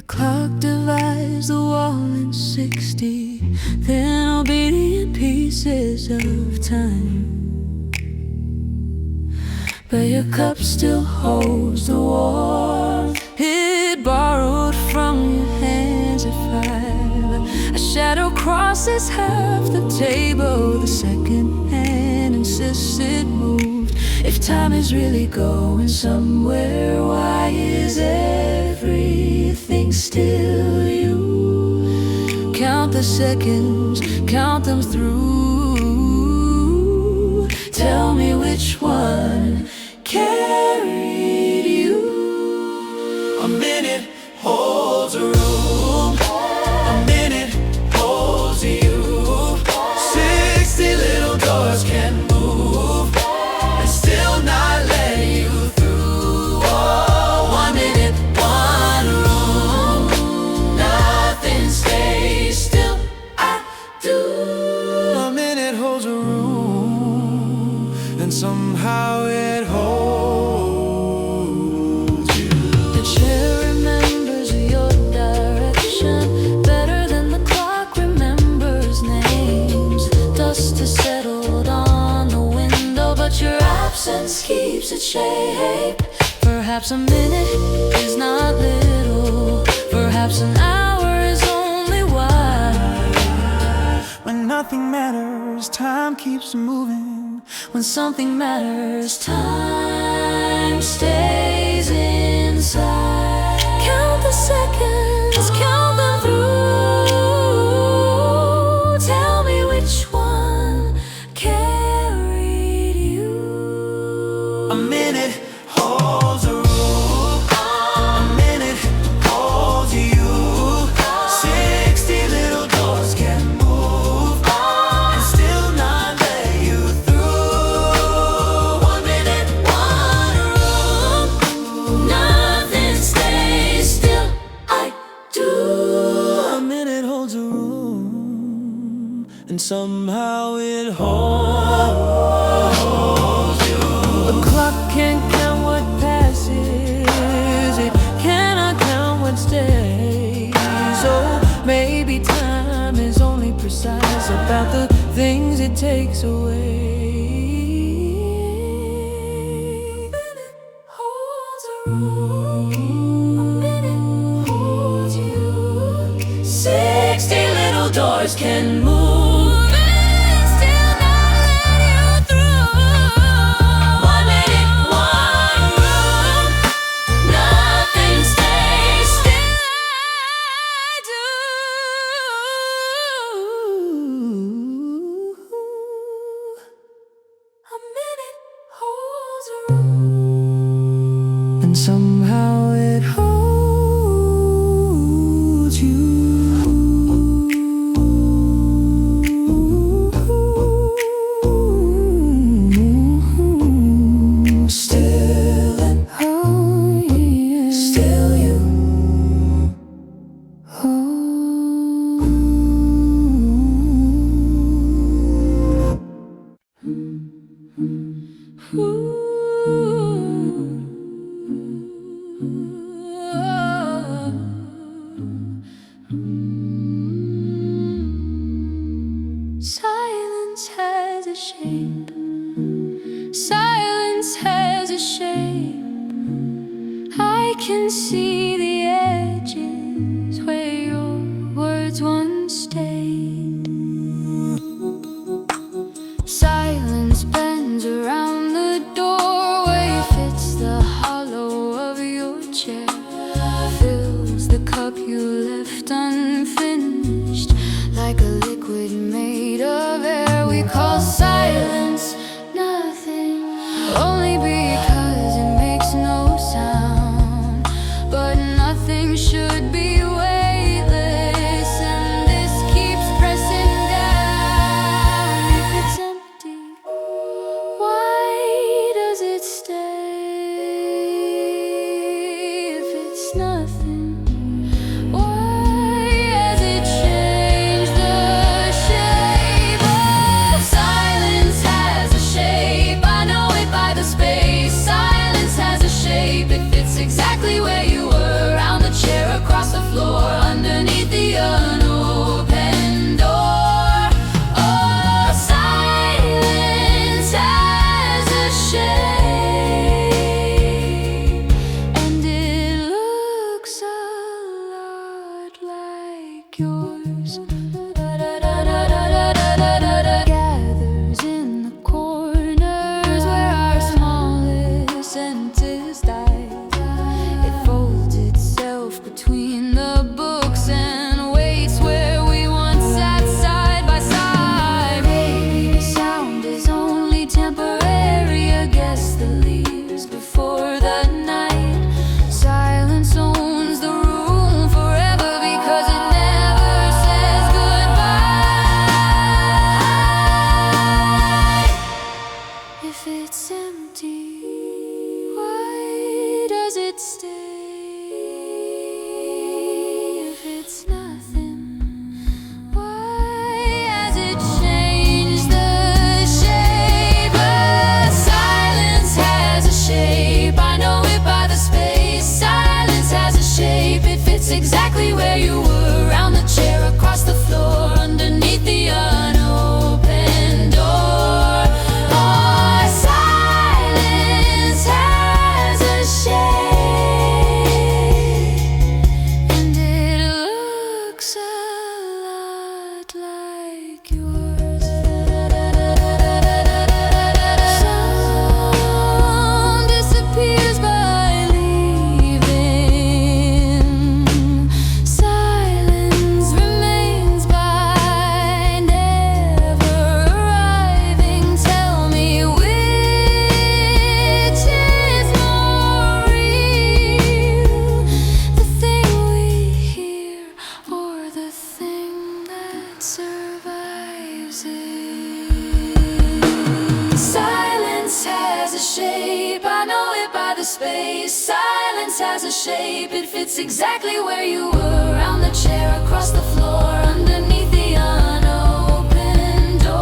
clock divides the wall in 60 thin obedient pieces of time. But your cup still holds the warmth it borrowed from your hands at 5. A shadow crosses half the table. The second hand insists it moved. If time is really going somewhere, why is everything still you? Count the seconds, count them through. Tell me which one carried you. A minute holds a room, a minute holds you. 60 little doors can move and still not let you through. Oh, 1 minute, 1 room, nothing stays still. I do. A minute holds a room, and somehow it holds you. The chair remembers your direction better than the clock remembers names. Dust has settled on the window, but your absence keeps its shape. Perhaps a minute is not little, perhaps an hour is only wide. When nothing matters, time keeps moving. When something matters, time stays inside. Count the seconds, count them through. Tell me which one carried you. A minute holds a room, a minute holds you. 60 little doors can move and still not let you through. 1 minute, 1 room, Nothing stays still. I do. a minute holds a room, and somehow it holds you. The clock can't count what passes, it cannot count what stays. Oh, maybe time is only precise about the things it takes away. A minute holds a room, a minute holds you. 60 little doors can move and still not let you through. 1 minute, 1 room, nothing stays still. I do. A minute holds a room, and somehow it holds you. Still and still you. Silence has a shape. Silence has a shape. I can see the edges where your words once stayed. Silence bends around the doorway, fits the hollow of your chair, fills the cup you left unfinished, like a liquid made of air. We call silence nothing, only because it makes no sound. But nothing should be weightless, and this keeps pressing down. If it's empty, why does it stay? If it's nothing, why has it changed the shape of silence? Has a shape, I know it by the space. Silence has a shape, it fits exactly where you were, around the chair, across the floor. has a shape, it fits exactly where you were. Around the chair, across the floor, underneath the unopened door.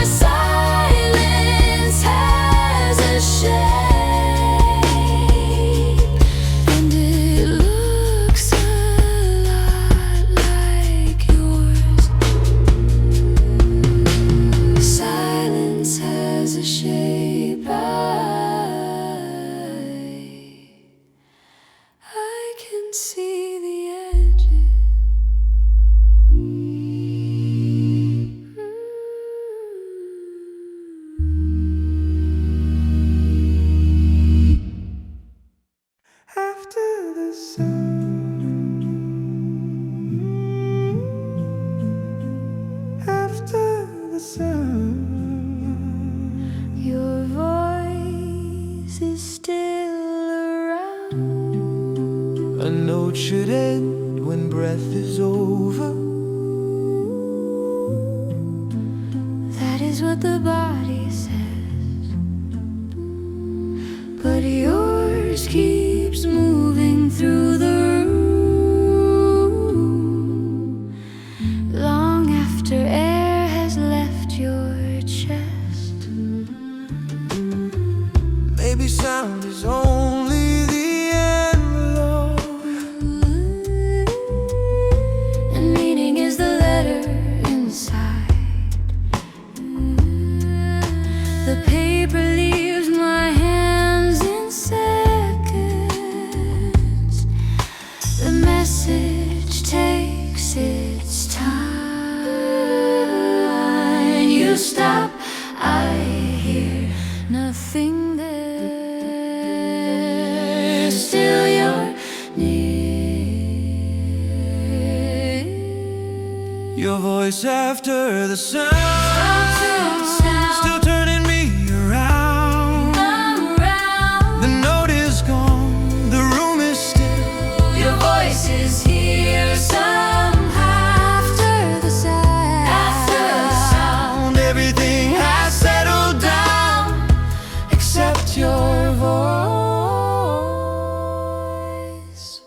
Silence has a shape, and it looks a lot like yours. Silence has a shape. I can see the edges. After the sun, after the sun, Your voice is still around. a note should end when breath is over. That is what the body says, but yours keeps moving through the room, long after air has left your chest. Maybe sound is only the envelope, And meaning is the letter inside. The paper leaves my hands in seconds. The message takes its time. You stop, I hear nothing there. Still you're near. your voice after the sound, Sound. still turning me around. Around. The note is gone, the room is still. Your voice is here somehow. After the sound. After the sound. Everything has settled down except your voice.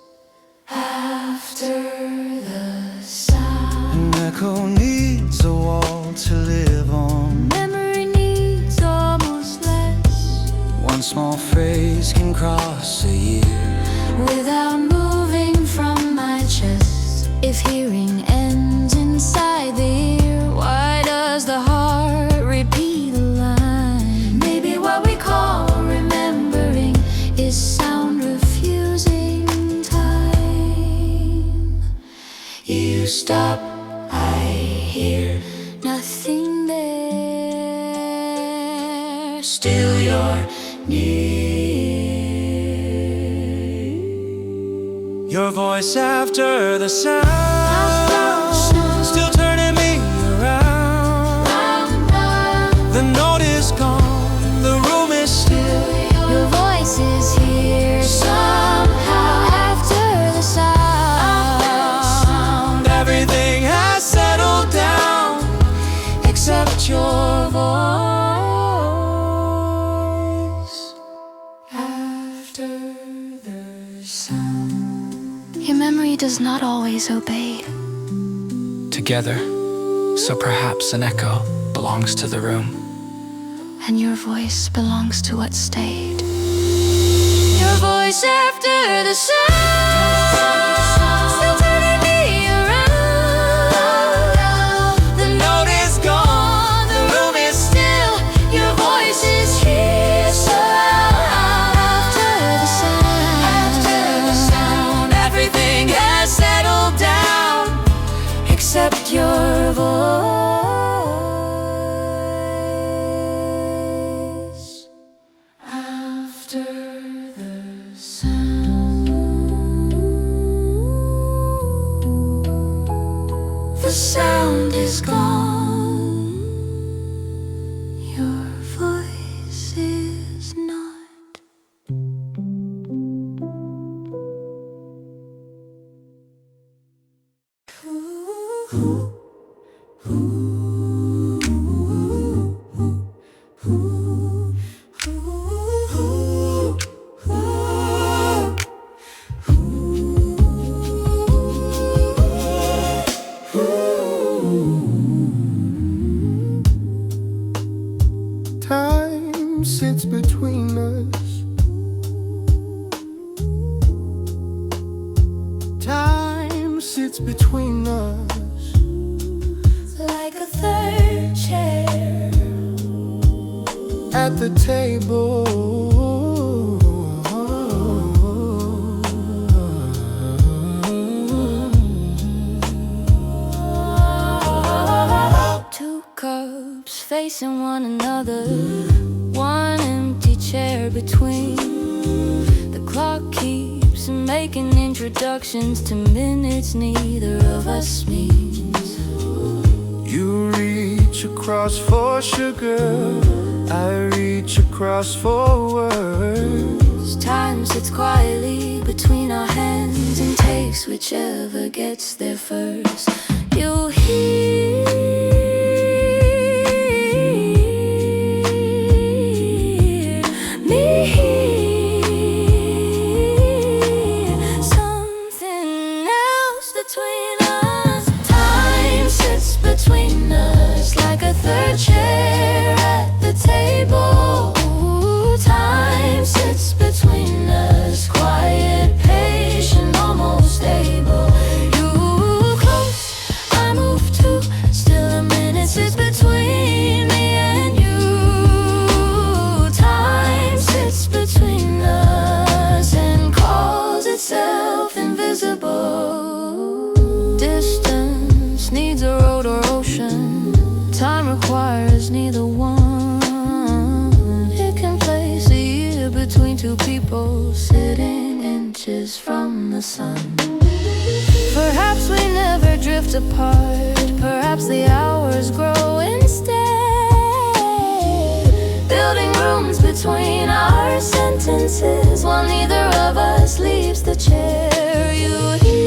After the sound. An echo needs a wall to live on. Memory needs almost less. One small phrase can cross a year. Without moving from my chest. If hearing ends inside the ear, why does the heart repeat a line? Maybe what we call remembering is sound refusing time. You stop, I hear nothing there. Still you're near. Your voice after the sound, still turning me around. The note is gone, the room is still. Your voice is here somehow. After the sound. Everything has settled down except your voice. After the sound. Your memory does not always obey. Together, so perhaps an echo belongs to the room. And your voice belongs to what stayed. Your voice after the sound, still turning me around. The note is gone, the room is still. Your voice is here somehow. After the sound. After the sound. Everything has settled down except your voice. After the sound. The sound is gone. Your voice is not. sits between us, like a third chair at the table. Two cups facing one another, one empty chair between. The clock keeps making introductions to minutes neither of us means. You reach across for sugar, I reach across for words. Time sits quietly between our hands and takes whichever gets there first. You hear me hear something else between us. Time sits between us like a third chair at the table. Time sits between us, quiet, patient, almost stable. You move close, I move too. Still a minute sits between me and you. Time sits between us and calls itself invisible. Distance needs a road or ocean. Time requires neither one. Between two people sitting inches from the sun. Perhaps we never drift apart. Perhaps the hours grow instead, building rooms between our sentences while neither of us leaves the chair. You hear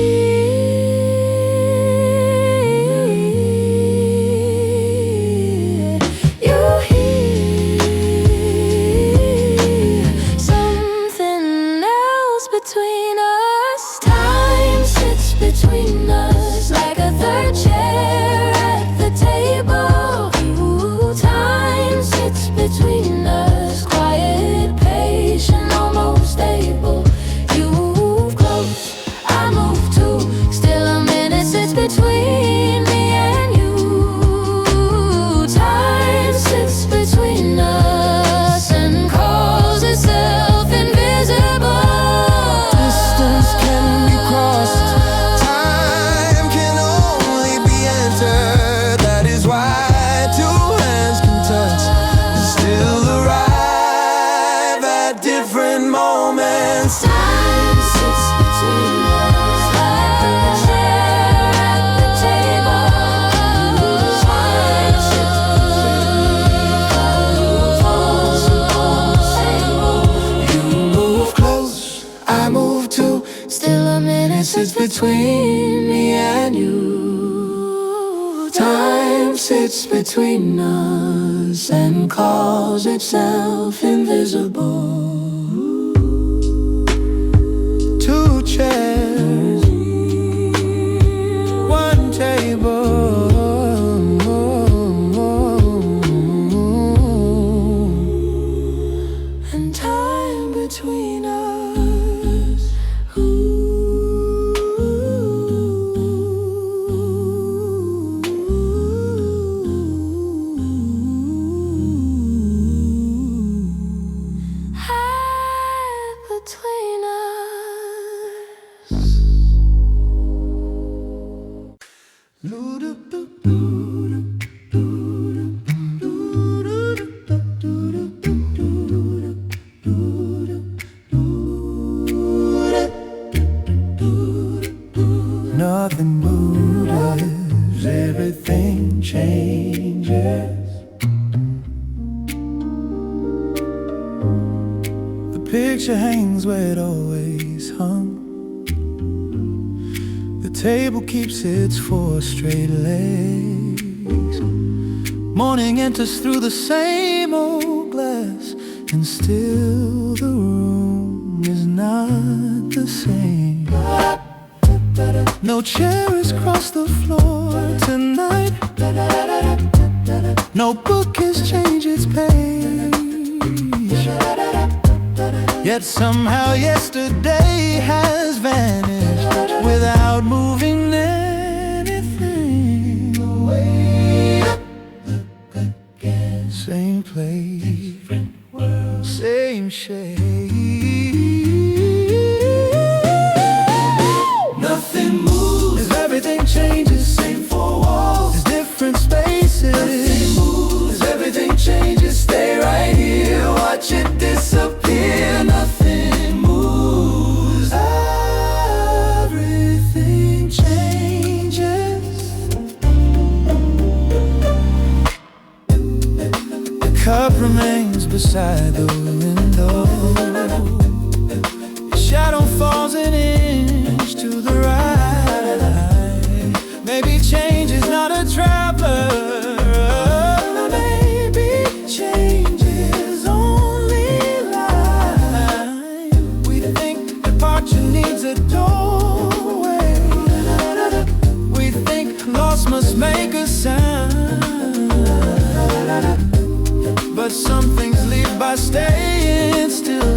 between us. Time sits between us like a third chair at the table. Ooh, time sits between us, quiet, patient, almost stable. You move close, I move too. Still a minute sits between me and you. Time sits between us and calls itself invisible. Time sits between us like a chair at the table. Time sits between us. You move close, I move too. Still a minute sits between me and you. Time sits between us and calls itself invisible. Two chairs, one table, and time between us. Between us. Nothing moves, everything changes. The picture hangs where it always hung. The table keeps its 4 straight legs. Morning enters through the same old glass, and still the room is not the same. No chair has crossed the floor tonight. No book has changed its page. Yet somehow yesterday has vanished without moving beside the window. Your shadow falls an inch to the right. Maybe change is not a traveler. Maybe change is only life. We think departure needs a doorway. We think loss must make a sound. But some things leave by staying still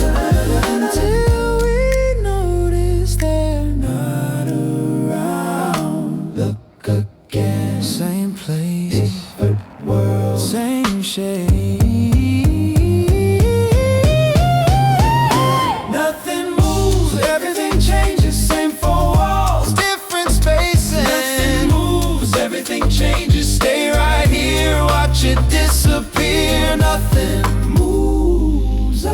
until we notice they're not around. Look again, same place, different world, same shade. Nothing moves, everything changes, same four walls, different spaces. Nothing moves, everything changes, stay right here, watch it disappear. Nothing moves,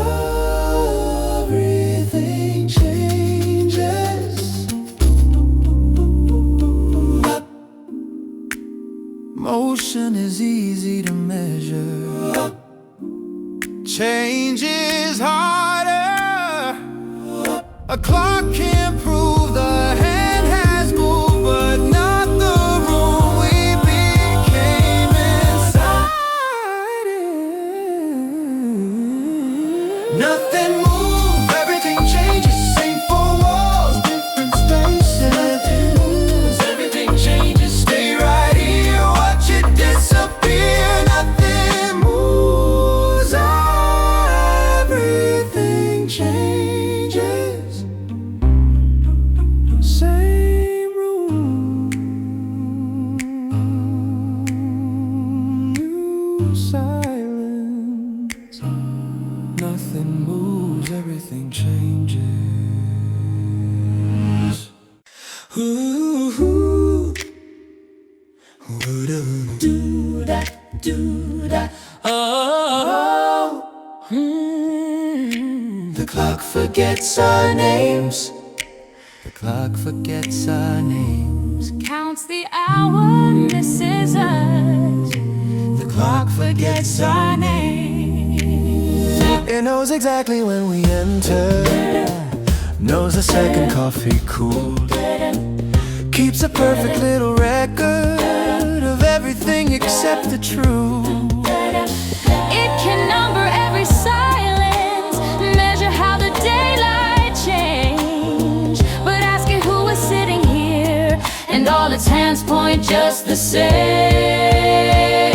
everything changes. Motion is easy to measure. Change is harder. A clock can't prove the hand has moved, but not the room we became inside it. Nothing moves, everything changes, same four walls, different spaces. Nothing moves, everything changes, stay right here, watch it disappear. Nothing moves, everything changes. Same room, new silence. Nothing moves, everything changes. Ooh, do that, do that. Oh, the clock forgets our names. The clock forgets our names. Counts the hour, misses us. The clock forgets our names. It knows exactly when we enter. Knows the second coffee cooled. Keeps a perfect little record of everything except the truth. It can number every silence, measure how the daylight changed. But ask it who was sitting here, and all its hands point just the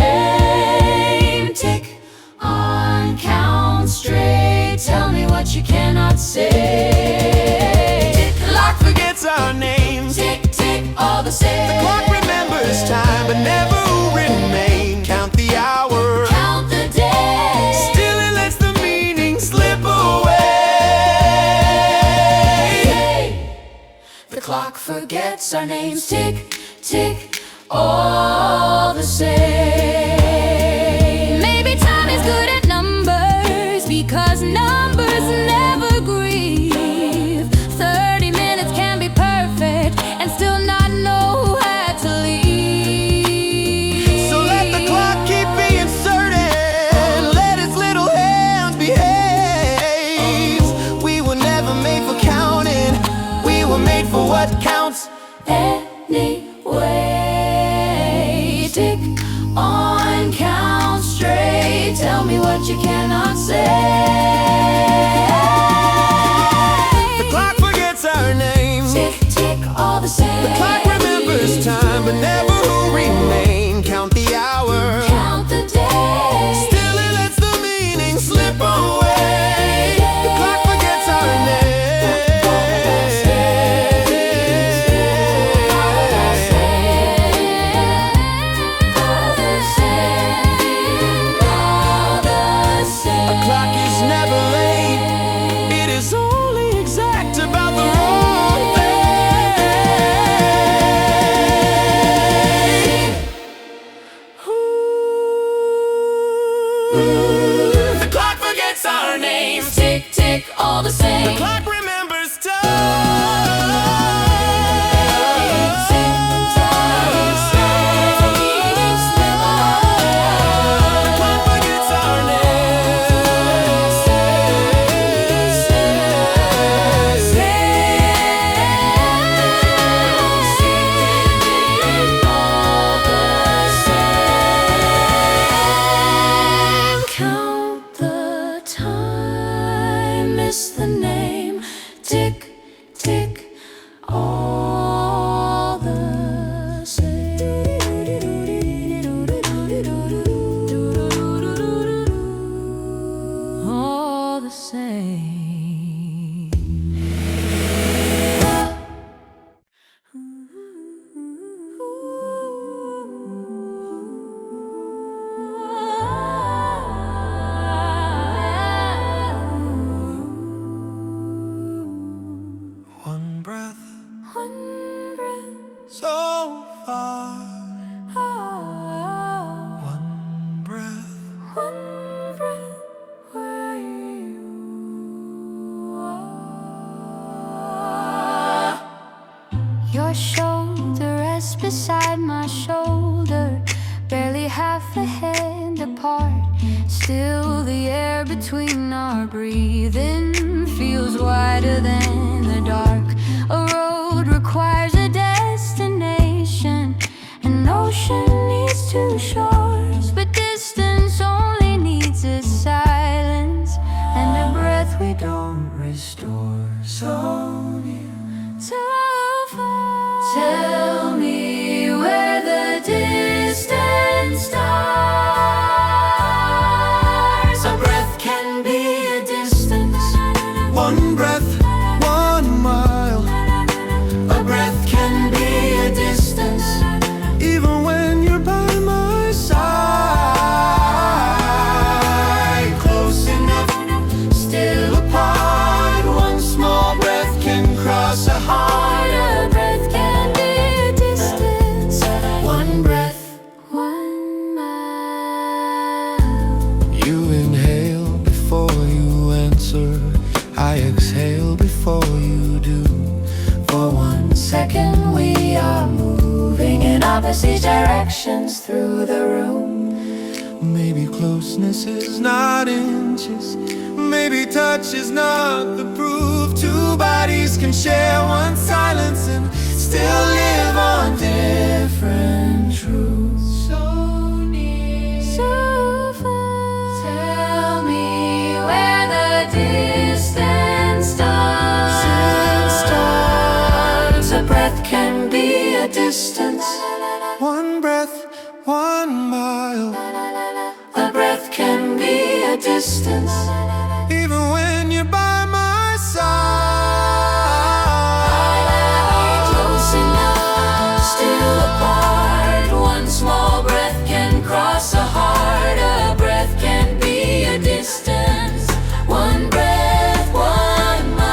same. Tick on, count straight, tell me what you cannot say. The clock forgets our names. Tick, tick, all the same. The clock remembers time, but never who remain. Count the hour, Count the days. still it lets the meaning slip away. The clock forgets our names. Tick, tick, all the same. Maybe time is good at numbers, because numbers never grieve. 30 minutes can be perfect and still not know who had to leave. So let the clock keep being certain, let its little hands behave. We were never made for counting, we were made for what counts. Anyway, tick on, count straight, tell me what you cannot say. The clock forgets our names. Tick, tick, all the same. The clock remembers time, but never who remain. Count the hour, Count the days. still it lets the meaning slip away. The clock forgets our names. A clock is never breath, one breath, so far. oh, One breath, one breath where you are. Your shoulder rests beside my shoulder, barely half a hand apart. Still the air between our breathing feels wider than the dark. A road requires a destination, an ocean needs two shores, but distance only needs a silence and a breath we don't restore. So near, so far. Tell me where the distance starts. A breath can be a distance. one breath, 1 mile. A breath can be a distance. Even when you're by my side, close enough, Still apart, one small breath can cross a heart. A breath can be a distance. One breath, 1 mile. you inhale before you answer, I exhale before you do. For 1 second we are moving in opposite directions through the room. Maybe closeness is not inches, maybe touch is not the proof. Two bodies can share one silence and still live on different truths. So near, so far. Tell me where the distance starts. A breath can be a distance. One breath, 1 mile. A breath can be a distance. Even when you're by my Close side, enough, still apart. One small breath can cross a heart. A breath can be a distance. One breath, 1 mile.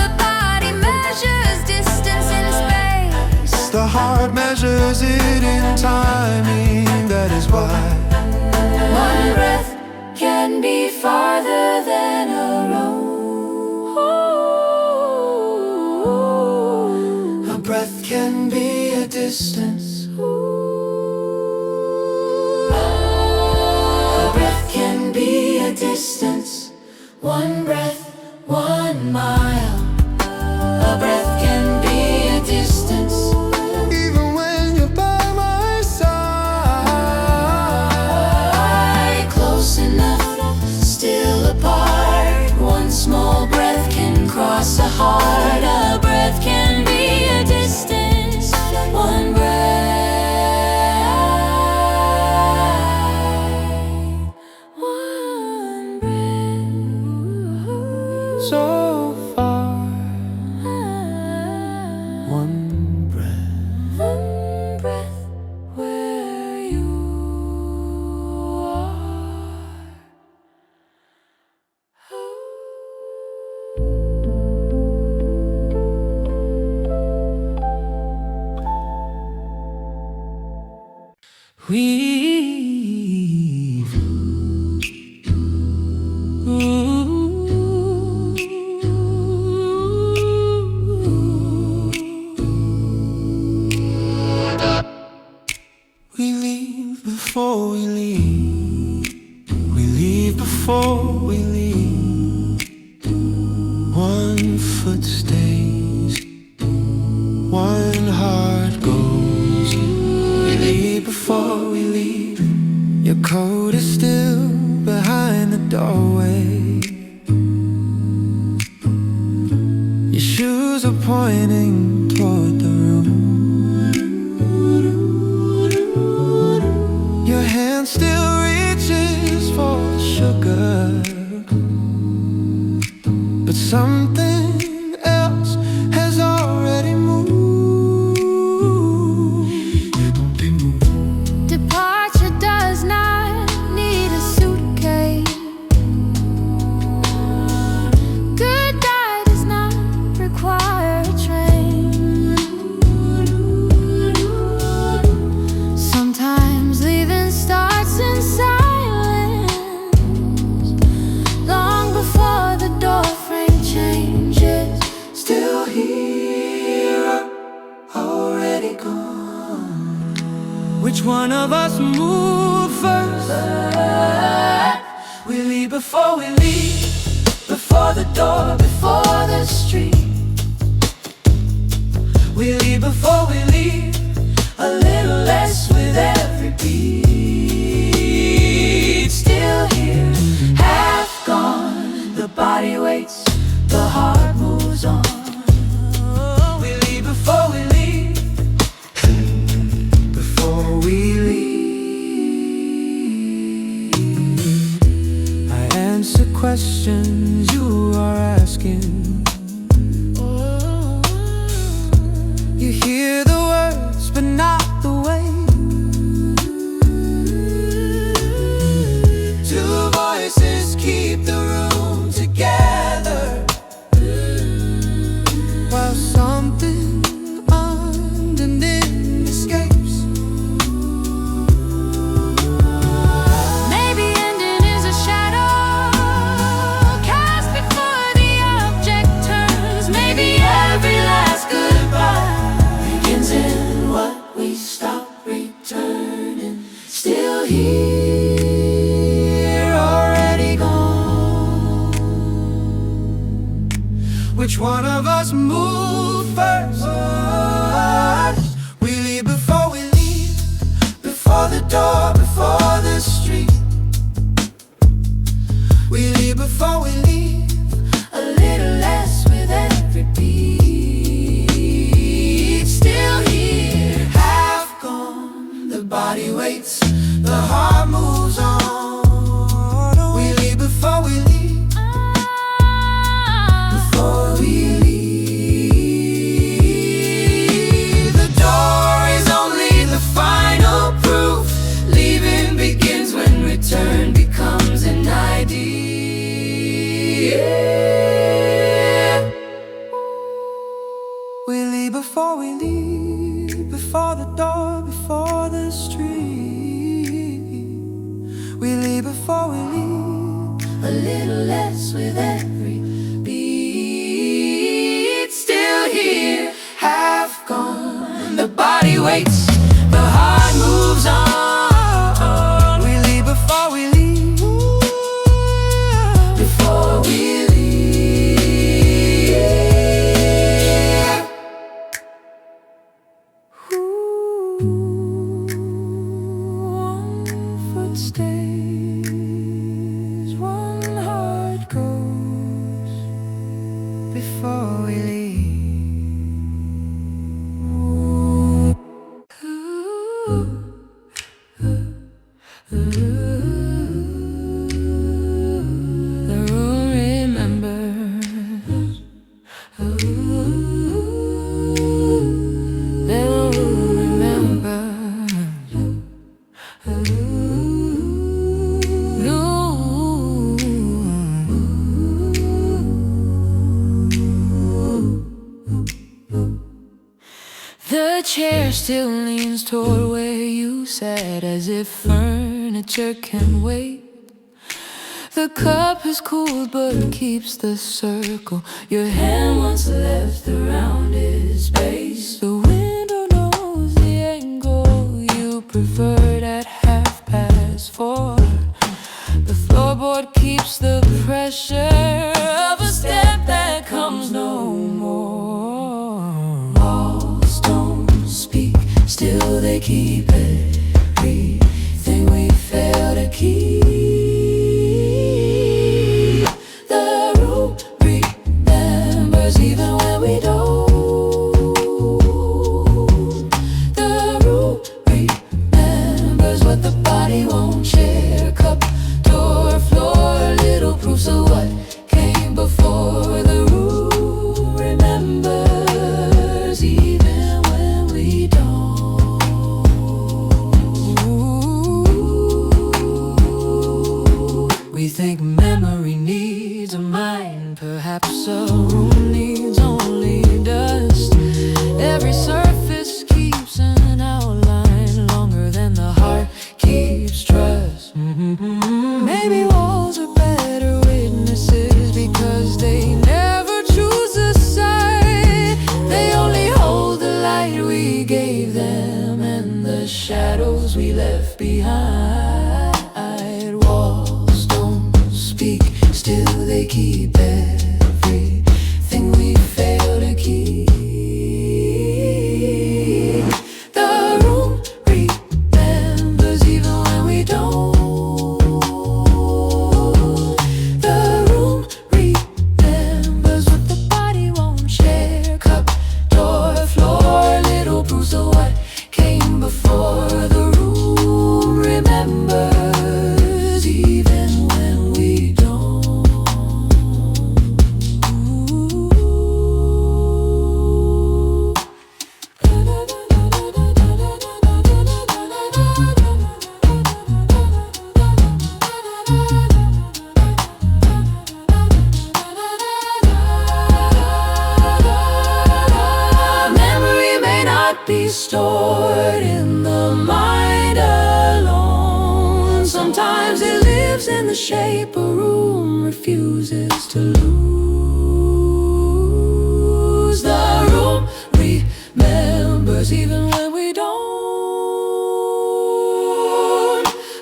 The body measures distance in space. the heart measures it in timing. That is why One breath can be farther than a road. a breath can be a distance. A breath can be a distance. One breath, 1 mile. A breath can be a distance. Even when you're by my side, Close enough, still apart. One small breath can cross a heart. A breath can be a distance. One breath, 1 breath. so far. One breath, 1 breath where you are. we've we leave before we leave. We leave before we leave. One foot stays, one heart goes. We leave before we leave. Your coat is still behind the doorway. Your shoes are pointing toward the room. Your hand still reaches for the sugar, but something else has already moved. Departure does not need a suitcase. Goodbye does not one of us move first? We leave before we leave, before the door, before the street. We leave before we leave, a little less with every beat. Still here, half gone. The body waits, the heart moves on. we leave before we leave, before we leave. I answer questions you are asking. You hear the words, but not the way. Two voices keep the room together, while something underneath escapes. Maybe ending is a shadow cast before the object turns. Maybe every last goodbye begins in what we stop returning. Still here, already gone. Which one of us move first? We leave before we leave, before the door, before the street. We leave before we leave, A little less with every beat. Still here, half gone. The body waits, the heart moves on. We leave before we leave, before we leave. The door is only the final proof. leaving begins when return becomes an idea. We leave before we leave, before the door, before the street. We leave before we leave, A little less with every beat. Still here, half gone. The body waits, the heart moves on. we leave before we leave, Before we leave. One foot stays, one heart goes before we leave. The room remembers. The room remembers. The chair still leans toward where you sat, as if furniture can wait. The cup has cooled but keeps the circle your hand once left around its base. The window knows the angle you preferred at 4:30. The floorboard keeps the pressure of a step that comes no more. Walls don't speak, still they keep everything we fail to keep. The room remembers even when we don't. The room remembers what the body won't share. Cup, door, floor, little proofs of what came before. The room remembers even when we don't. We think memory needs a mind, perhaps a room needs only dust. Every surface keeps an outline longer than the heart keeps trust. Maybe walls are better witnesses because they never choose a side. They only hold the light we gave them and the shadows we cannot be stored in the mind alone. Sometimes it lives in the shape a room refuses to lose. The room remembers even when we don't.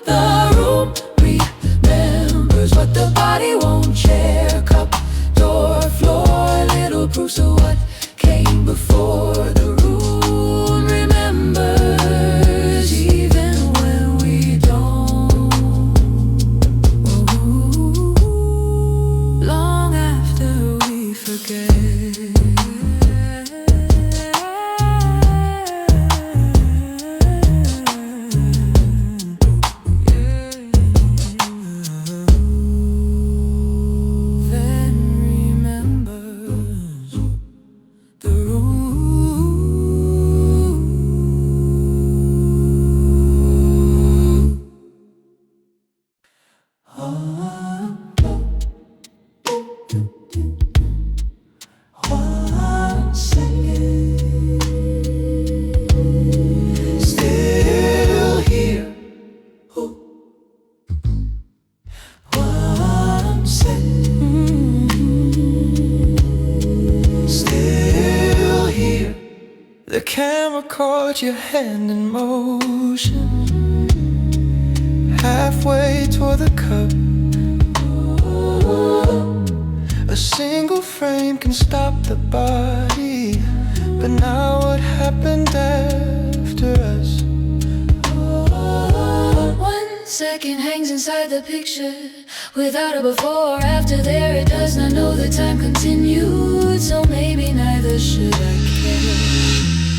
The room remembers what the body won't share. Cup, door, floor, little proofs of what came before. The room remembers even when we don't. Long after we forget. The camera caught your hand in motion, halfway toward the cup. A single frame can stop the body, but now what happened after us? 1 second hangs inside the picture, without a before or after there. It does not know the time continued, so maybe neither should I care.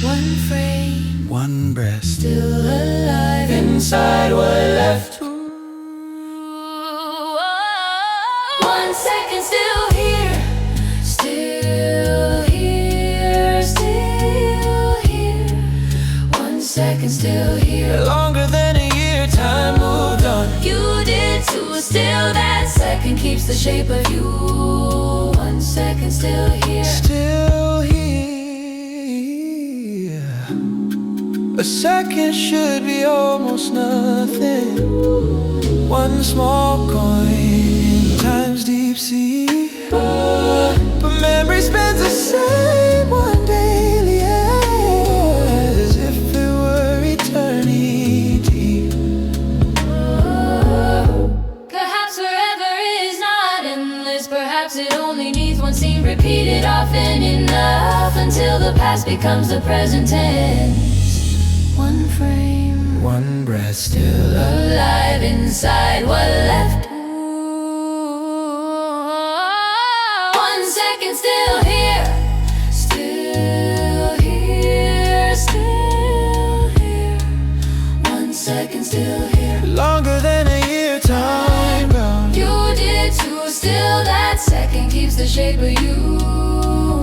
1 frame, One breath, still alive inside what left. 1 second still here, still here, still here. 1 second still here. longer than a year, time moved on. You did too, still that second keeps the shape of you. 1 second still here. Still here. A second should be almost nothing. One small coin in time's deep sea. But memory spends the same one daily as if it were eternity. Perhaps forever is not endless. Perhaps it only needs one scene repeated often enough until the past becomes the present tense. 1 frame, One breath, still alive inside what left. 1 second still here, still here, still here. 1 second still here. longer than a year, time bound. You did too, still that second keeps the shape of you.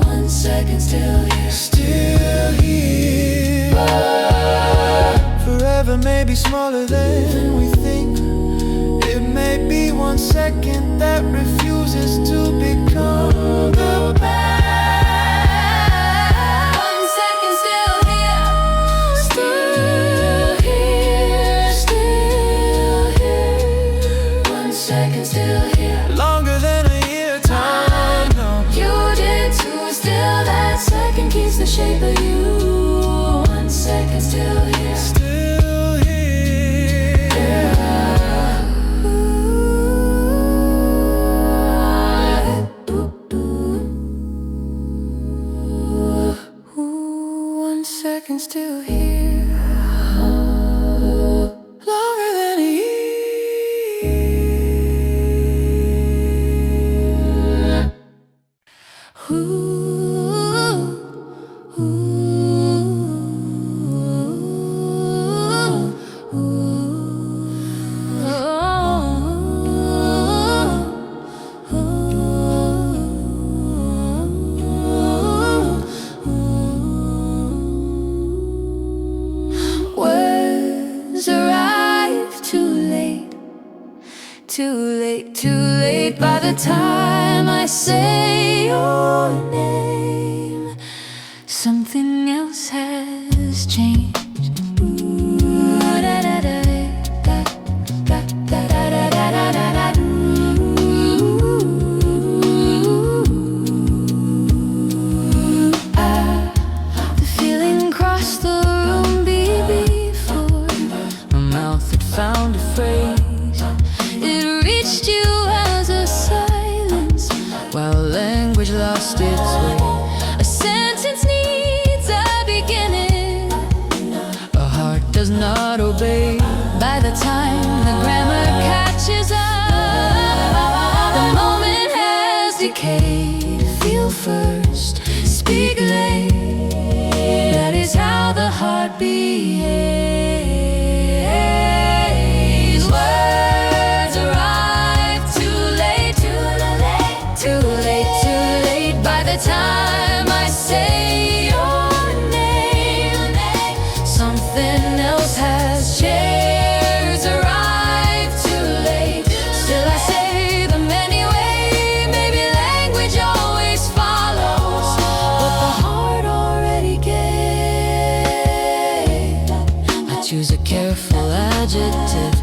1 second still here. Still here. Forever may be smaller than we think. It may be 1 second that refuses to become the past. 1 second still here, still here, still here. 1 second still here. Longer than a year, time gone. You did too, still that second keeps the shape of you. 1 second still here. Still here. Ooh, 1 second still here. Longer than a year. Words arrive too late, too late, too late. By the time I say your name, something else has first, speak late. That is how the heart behaves. Words arrive too late, too late, too late, too late. By the time I say your name, something else has changed. Arrive too late, still I say them anyway. Maybe language always follows what the heart already gave. I choose a careful adjective.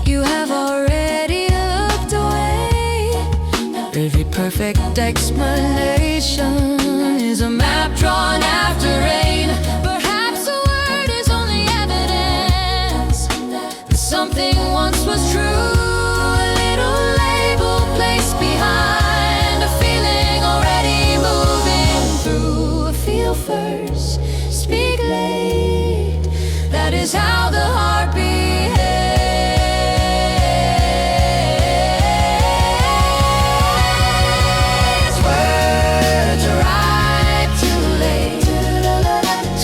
You have already looked away. Every perfect explanation is a map drawn after rain. Perhaps a word is only evidence that something once was true. A little label placed behind a feeling already moving through. Feel first, speak late. That is how the heart behaves. Words arrive too late,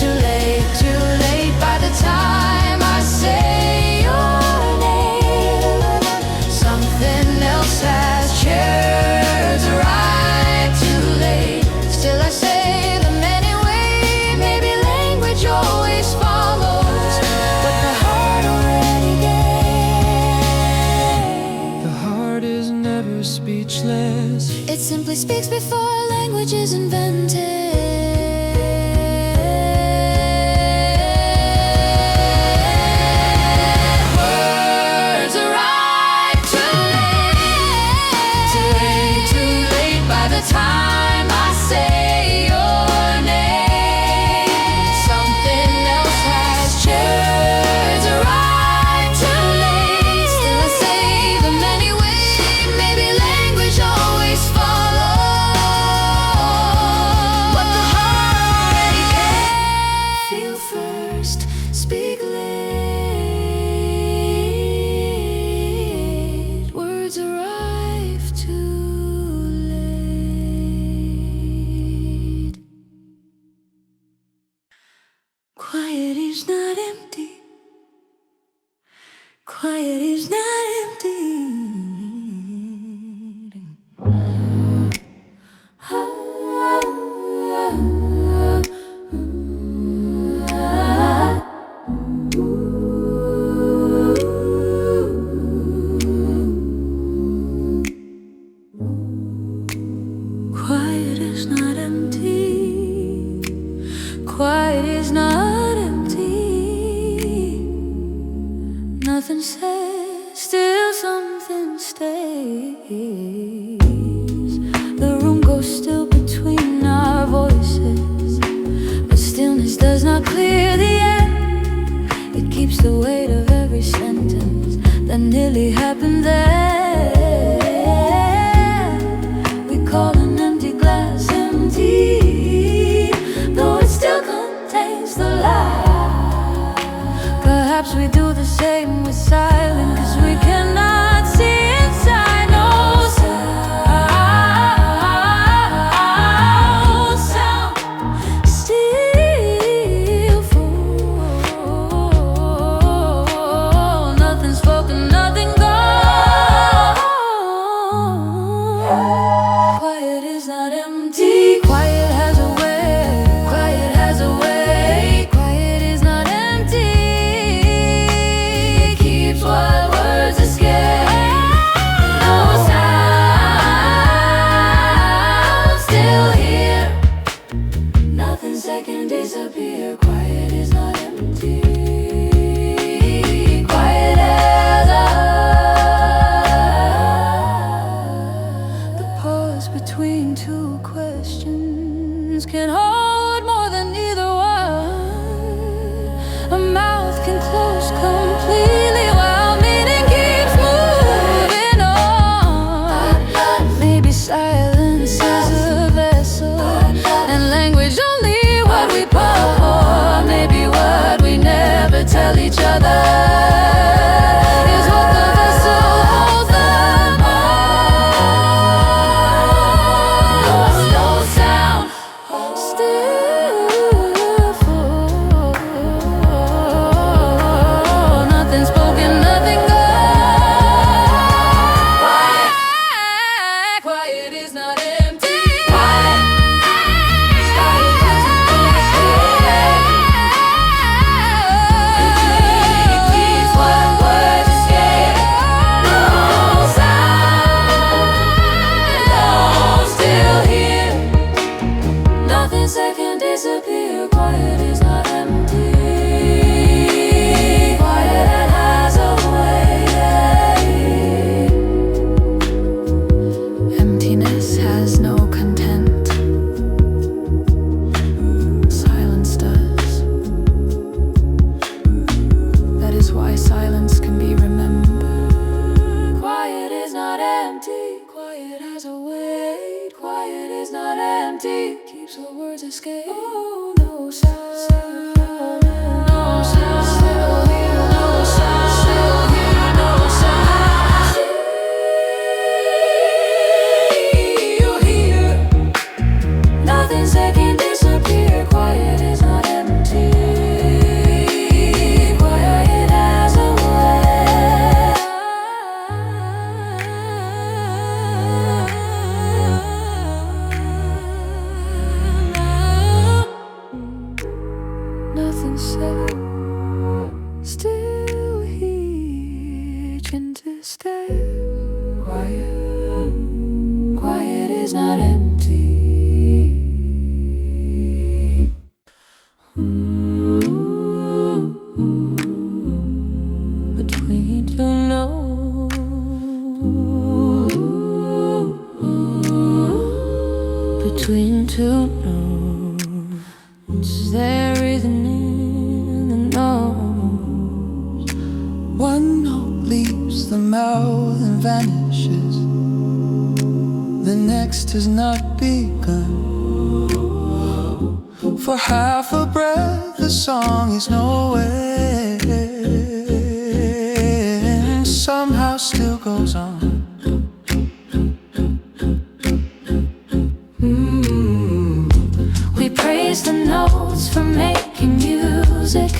too late, too late. By the time I say your name, something else has changed. Arrive too late, still I say them anyway. Maybe language always follows what the heart already gave. The heart is never speechless. It simply speaks before language is invented. Words arrive too late, too late, too late. By the time I say your name, something else has changed. Arrive too late, still I say them anyway. Maybe language always follows what the heart already gave. Feel first, speak late. Words arrive too late. Quiet is not empty. Quiet is not empty. Quiet is not empty. Quiet is not empty. Nothing says, still something stays. The room goes still between our voices, but stillness does not clear the air. It keeps the weight of every sentence that nearly happened there. We call an empty glass empty, though it still contains the light. Perhaps we do the same with silence, 'cause we cannot see inside. No sound, still full. Nothing spoken, nothing gone. Quiet is not empty. Quiet has a way. Quiet has a way. Quiet is not empty. It keeps what words escape. No sound, still here. Nothing second disappear. Quiet is not empty. Quiet as the pause between two questions can hold more than either word. A mouth can close completely while meaning keeps moving on. Maybe silence is a vessel, and language only what we pour. Maybe what we never tell each other is what the vessel holds the most. No sound. Nothing's that can disappear. Quiet is not empty. Quiet that has a way. Emptiness has no content. Silence does. That is why silence can be remembered. Quiet is not empty. Quiet has a weight. Quiet is not empty. Keeps the words escape. Oh, no sound. No sound. Still here. No sound. Still here. No sound. You hear. Nothing's that can disappear. Quiet is not empty. Quiet has a way. Nothing said, still here, gentle stare. Quiet, quiet is not empty. Between two notes, between two notes, there is an in the nose. One note leaves the mouth and vanishes. The next has not begun. For half a breath, the song is nowhere. And somehow still goes on. We praise the notes for making music,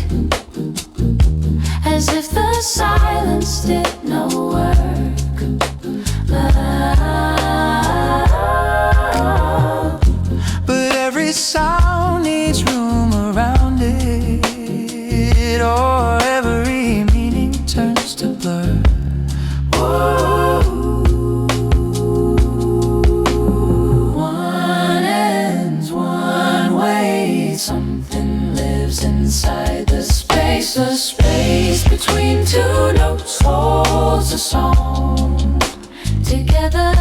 as if the silence did no work. But every sound needs room around it, or every meaning turns to blur. One ends one way. Something lives inside the space. The space between two notes holds a song together.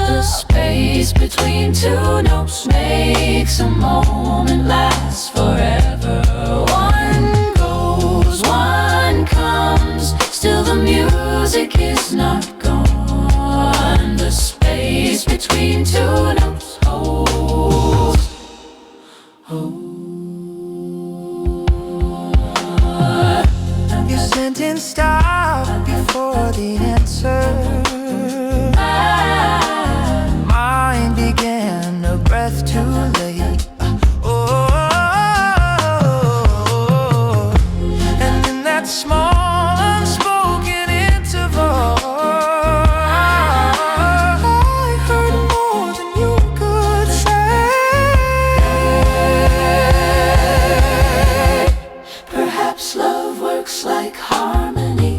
The space between two notes makes a moment last forever. One goes, one comes, still the music is not gone. The space between two notes holds. Your sentence stopped before the answer. Mine began a breath too late. Oh, and in that small unspoken interval, I heard more than you could say. Perhaps love works like harmony,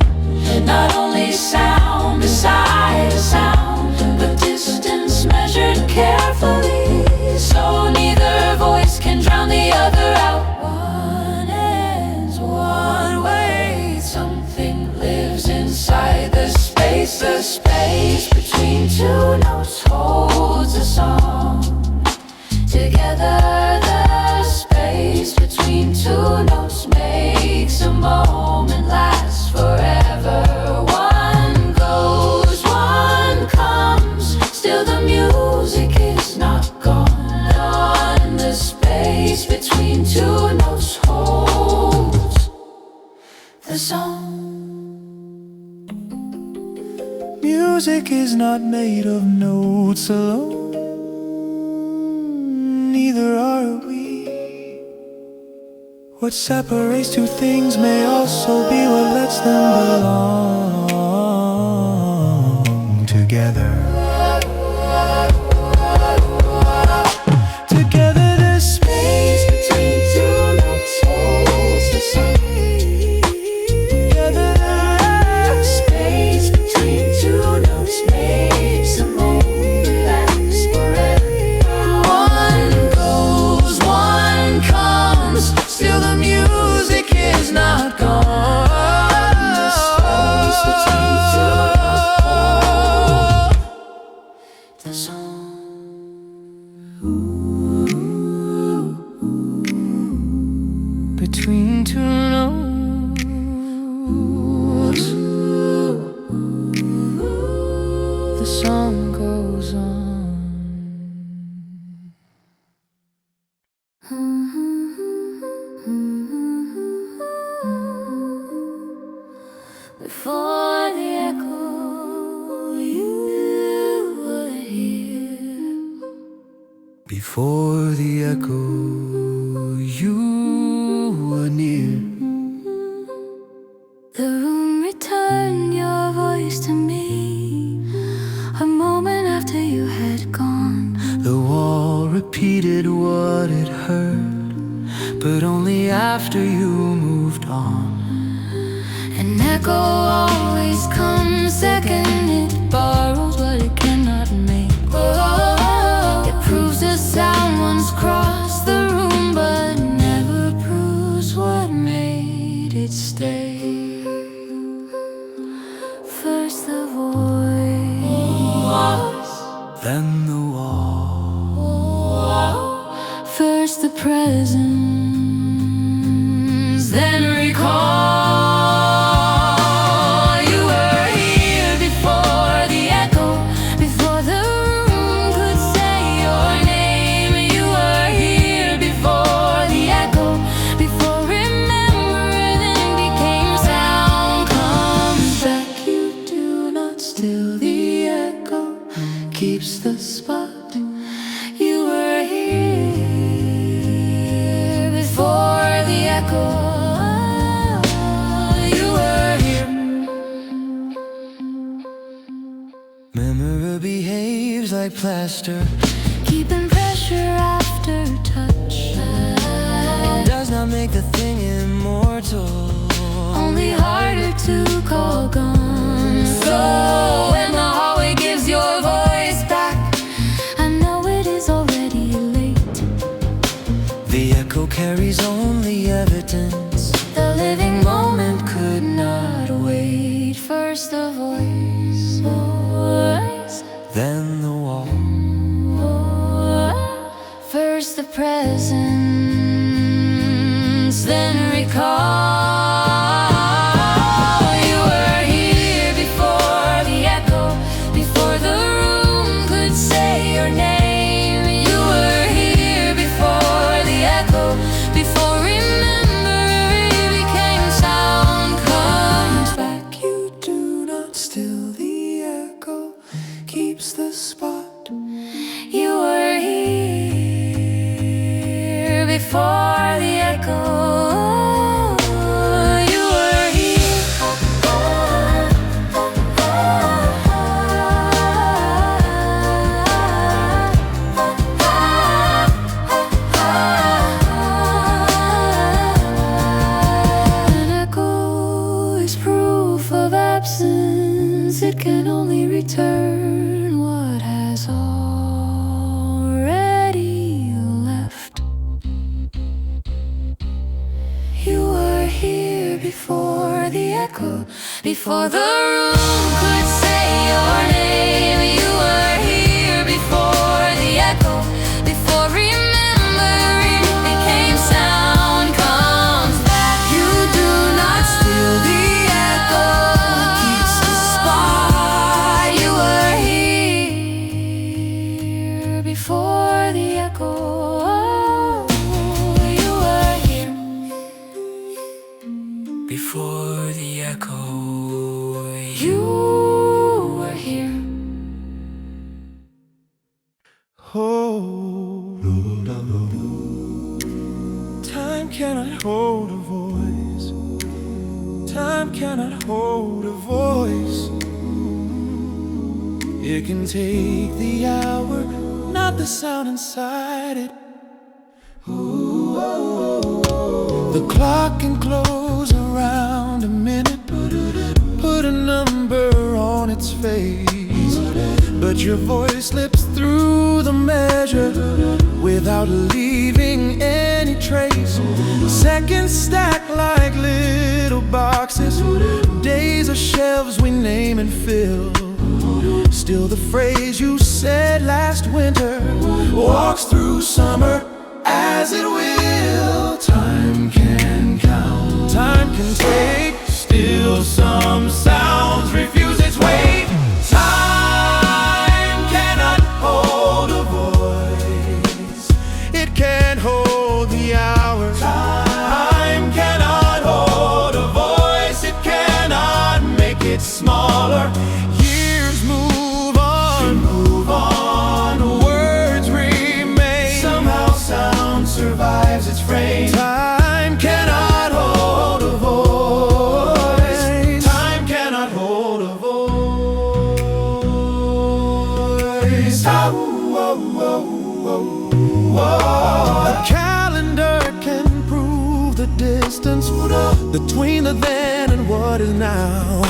not only sound beside a sound, but distance measured carefully, so neither voice can drown the other out. One ends one way. Something lives inside the space. The space between two notes holds a song together. The space between two notes makes a moment last forever. One goes, one comes, still the music is not gone. The space between two notes holds the song. Music is not made of notes alone, neither are we. What separates two things may also be what lets them belong together. Together the space between two notes holds the song. Together the space between two notes makes a moment last forever. One goes, between two notes. The song goes on. Before the echo, you were here. Before the echo, you were near. The room returned your voice to me a moment after you had gone. The wall repeated what it heard, but only after you moved on. An echo always comes second. It borrows what it cannot make. It proves the sound once crossed the room, but never proves what made it stay. First the voice, Then the wall. first the presence, then recall. Still the echo keeps the spot. You were here before the echo. You were here. Memory behaves like plaster, Keeping pressure after touch. does not make the thing immortal, Only harder to call gone. So when the hallway gives your voice back, I know it is already late. the echo carries only evidence. The living moment could not wait. First the voice, Then the wall. first the presence, then recall. You were here before the echo, before the room could say your name. You were here before the echo, before remembering became sound comes back. You do not still the echo keeps the spot. You were here before the echo. You were here. An echo is proof of absence. It can only return what has already left. You were here before the echo, before the room could say your name. You were here before the echo, before remembering became sound comes back. You do not steal the echo, keeps the spot. You were here before the echo. You were here Before the echo, You were here. hold. Time cannot hold a voice. Time cannot hold a voice. It can take the hour, not the sound inside it. The clock can close around a minute, put a number on its face, but your voice slips through the measure without leaving any trace. Seconds stack like little boxes, days are shelves we name and fill. Still the phrase you said last winter walks through summer as it will. Time can can take. Still some sounds refuse its weight. Time cannot hold a voice. It can't hold the hour. Time cannot hold a voice. It cannot make it smaller. Years move on, words remain. Somehow sound survives its frame. Time cannot hold a voice. Time cannot hold a voice. A calendar can prove the distance between the then and what is now.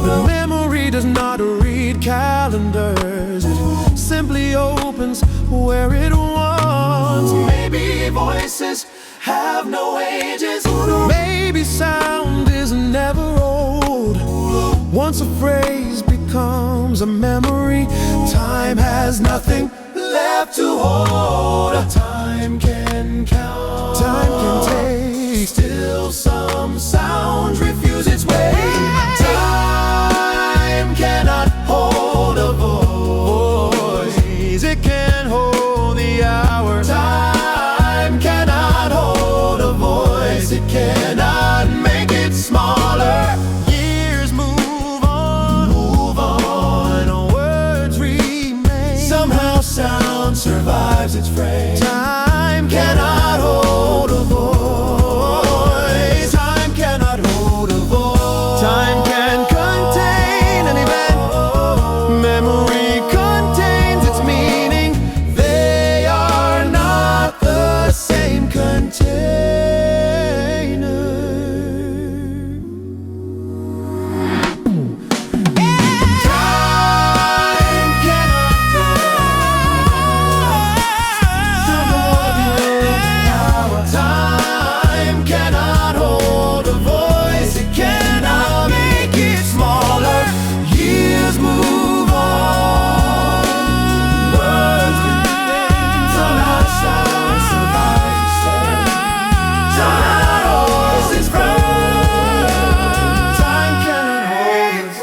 But memory does not read calendars. It simply opens where it wants. Maybe voices have no ages. Maybe sound is never old. Once a phrase becomes a memory, time has nothing left to hold. Time can count, time can take. Still some sounds refuse its way. Time cannot hold a voice. It can't hold the hour. Time cannot hold a voice. It cannot make it smaller. Years move on, words remain. Somehow sound survives its frame. Time cannot hold a voice. Time cannot hold a voice. Time can contain an event. Memory contains its meaning. They are not the same container. Time cannot Time cannot hold a voice. It cannot make it smaller. Years move on, words remain. Somehow sound survives. Time holds its breath. Time cannot hold it.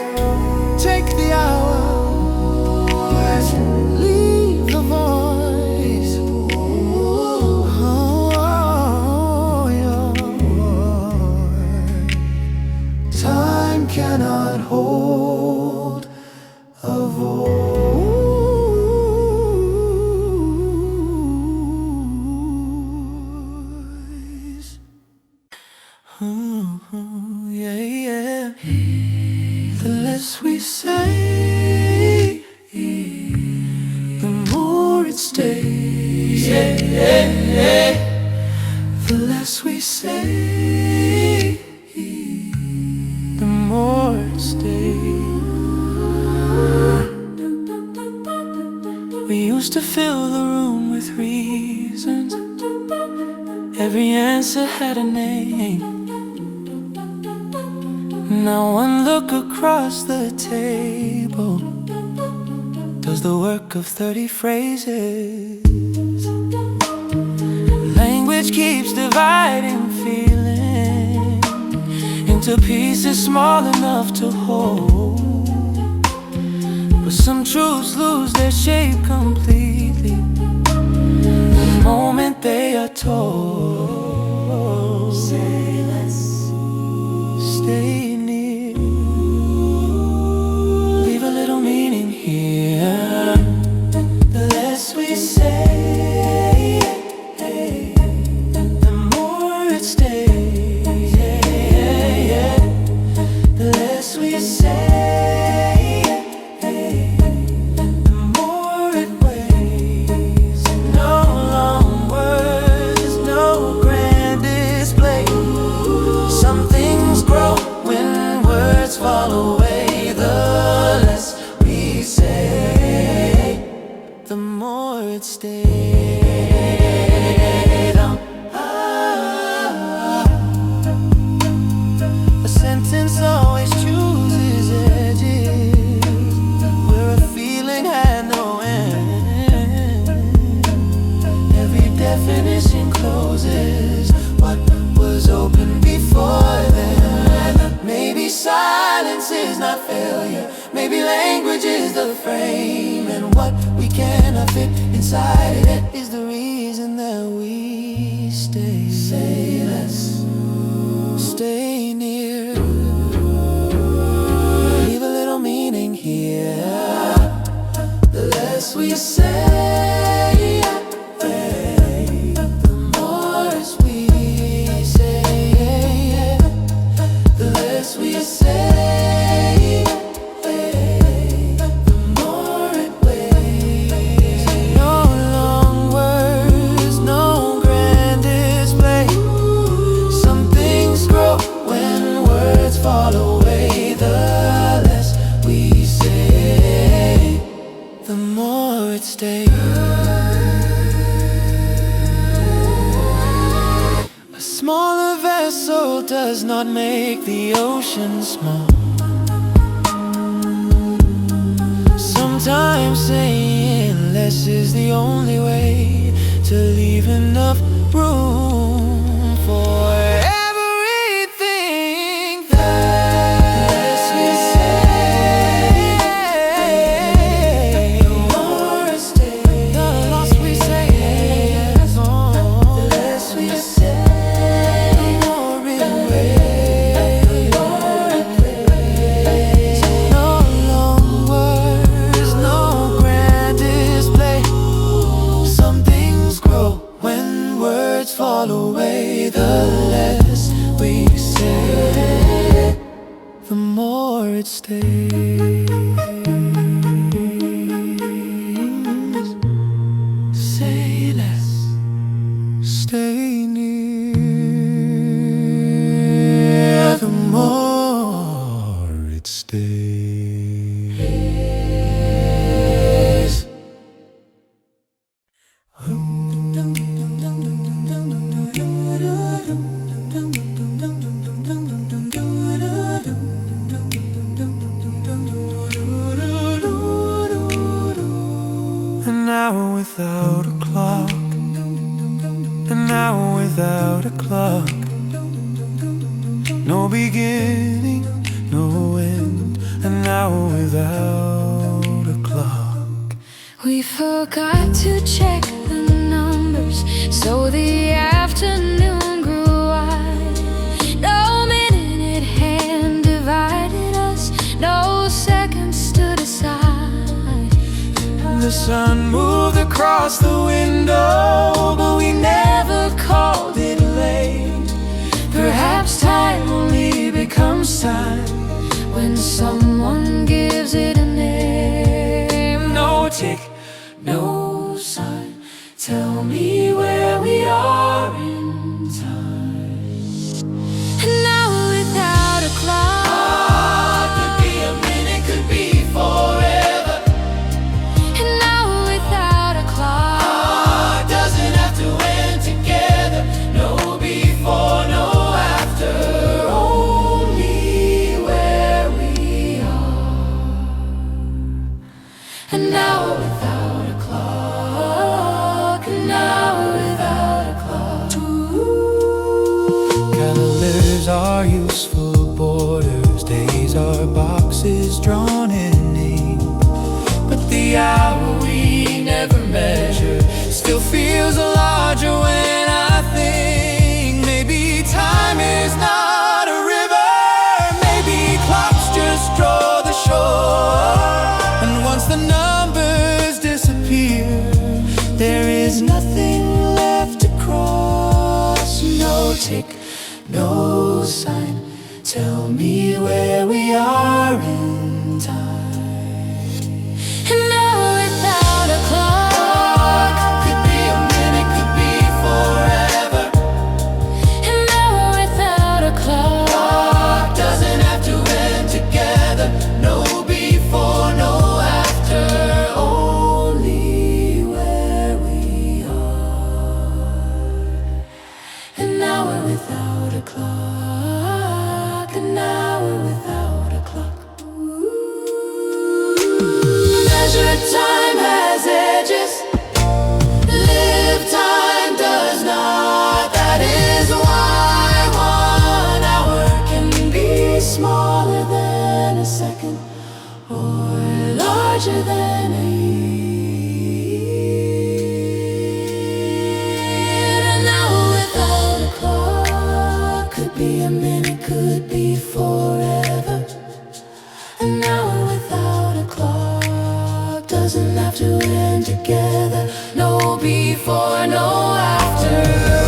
Take the hour, leave the voice. Time cannot hold a voice. Yeah, yeah. The less we say, the more it stays. Yeah, yeah, yeah. The less we say, the more it stays. We used to fill the room with reasons. Every answer had a name. Now one look across the table does the work of 30 phrases. Language keeps dividing feeling into pieces small enough to hold. But some truths lose their shape completely the moment they are told. Say less, stay near, leave a little meaning here. The less we say, the more it stays. The less we say, the more it weighs. No long words, no not failure. Maybe language is the frame, and what we cannot fit inside it is the reason that we stay. Say less, stay near, leave a little meaning here. The less we say, the more we say. The less we say, the more it weighs. No long words, no grand display. Some things grow when words fall away. The less we say, the more it stays. A smaller vessel does not make the ocean small. Sometimes saying less is the only way to leave enough room for everything. The less we say, the more it stays. The less we say, the less we say, the more it weighs. No long words, no grand display. Some things grow when words fall away. The less we say, the more it stays. Say less, stay near, the more it stays. An hour without a clock, an hour without a clock. No beginning, no end. An hour without a clock. We forgot to check the numbers, so the afternoon grew wide. No minute hand divided us, no seconds stood aside. The sun moved across the window, but we never called it late. Perhaps time only becomes time when someone gives it a name. No tick, No sign, tell me where we are in time. An hour without a clock, could be a minute, could be forever. an hour without a clock. Doesn't have to end together. No before, no after. Only where we are. An hour without a clock, an hour without a clock. Calendars are useful borders, days are boxes drawn in ink. But the hour we never measure still feels larger when I think maybe time is not a river. Maybe clocks just draw the shore, and once the numbers disappear, there is nothing left to cross. No tick, no sign, tell me where we are in time. An hour without a clock, Could be a minute, could be forever. an hour without a clock. Doesn't have to end together. No before, no after. Only where we are. An hour without a clock, an hour without a clock. Measure time has edges, live time does not. That is why 1 hour can be smaller than a second. larger than a year. An hour without a clock could be a minute, could be forever. An hour without a clock doesn't have to end together. No before, no after.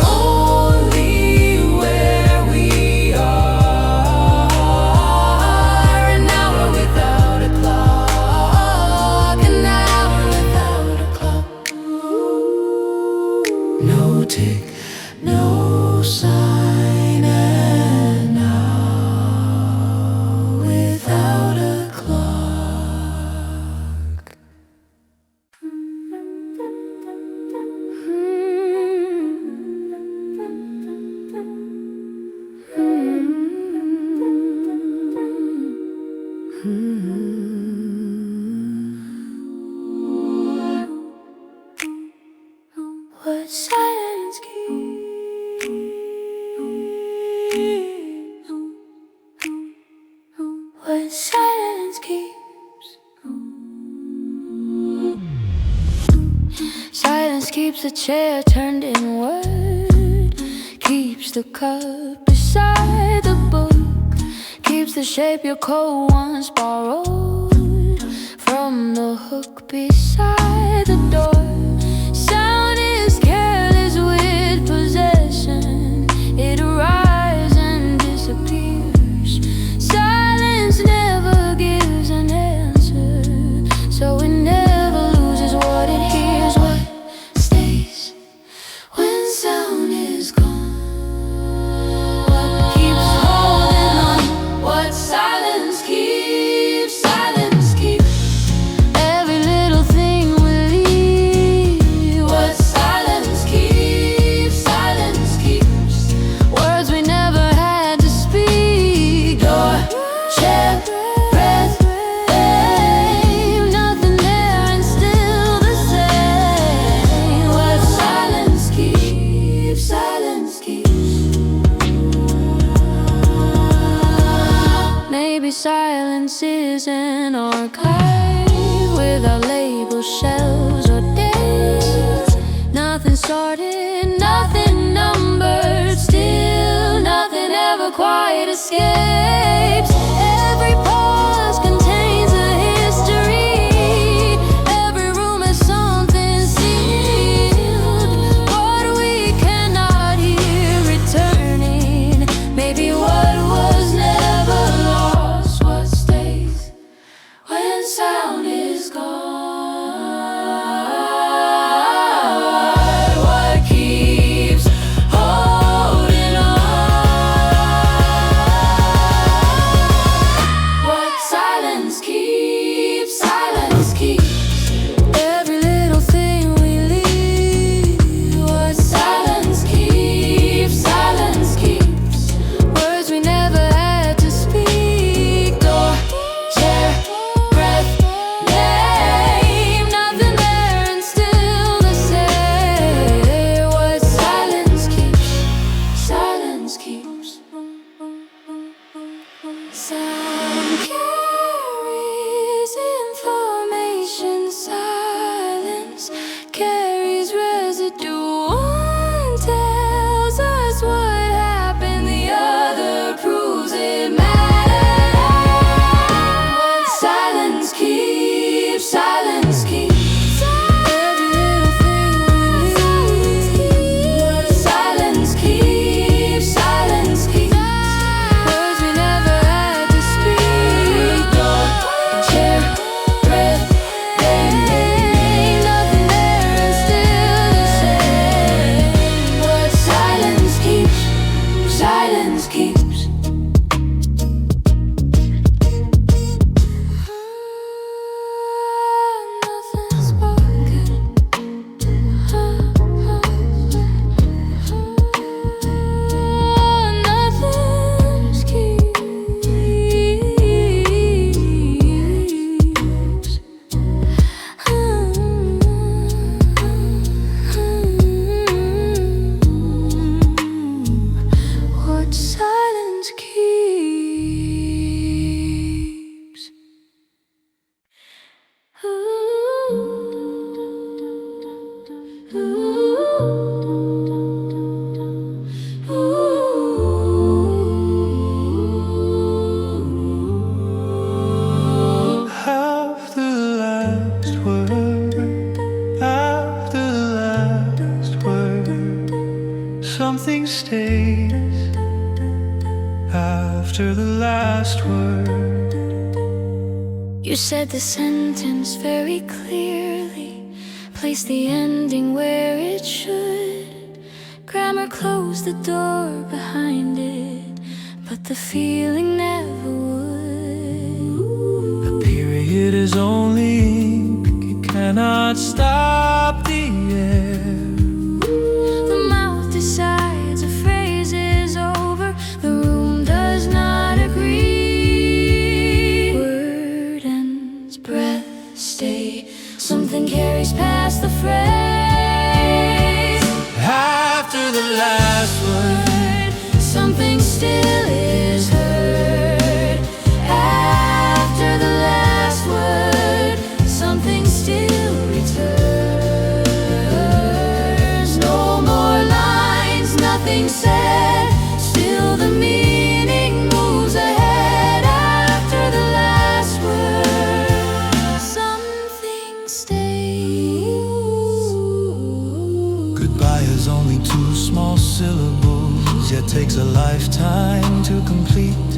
Only where we are. An hour without a clock. An hour without a clock. No tick, no sign. An hour without a clock. What silence keeps? What silence keeps? Silence keeps the chair turned inward, keeps the cup beside the book, keeps the shape your coat once borrowed from the hook beside the door. Sound is careless with possession, it arrives and disappears. Silence never gives an answer, so it never loses what it hears. What stays when sound is gone? What keeps holding on? What silence keeps? Silence keeps. Every little thing will leave. What silence keeps? Silence keeps. Words we never had to speak. Door, chair, breath, fame. Nothing there and still the same. What silence keeps? Silence keeps. Maybe silence is an archive without labels, shelves, or dates. Nothing sorted, nothing numbered, still nothing ever quite escapes. Every pause contains a history, every room has something sealed. What we cannot hear returning, maybe what was never lost. What stays when sound is gone? What keeps holding on? something stays after the last word. You said the sentence very clearly, place the ending where it should. Grammar closed the door behind it, but the feeling never would. A period is only ink, it cannot stop the air. The mouth decides a phrase is over, the room does not agree. Word ends, breath stay, something carries past the phrase. After the last word, something still is heard. After the last word, something still returns. No more lines, nothing said, still the meaning moves ahead. After the last word, something stays. goodbye is only two small syllables, yet takes a lifetime to complete.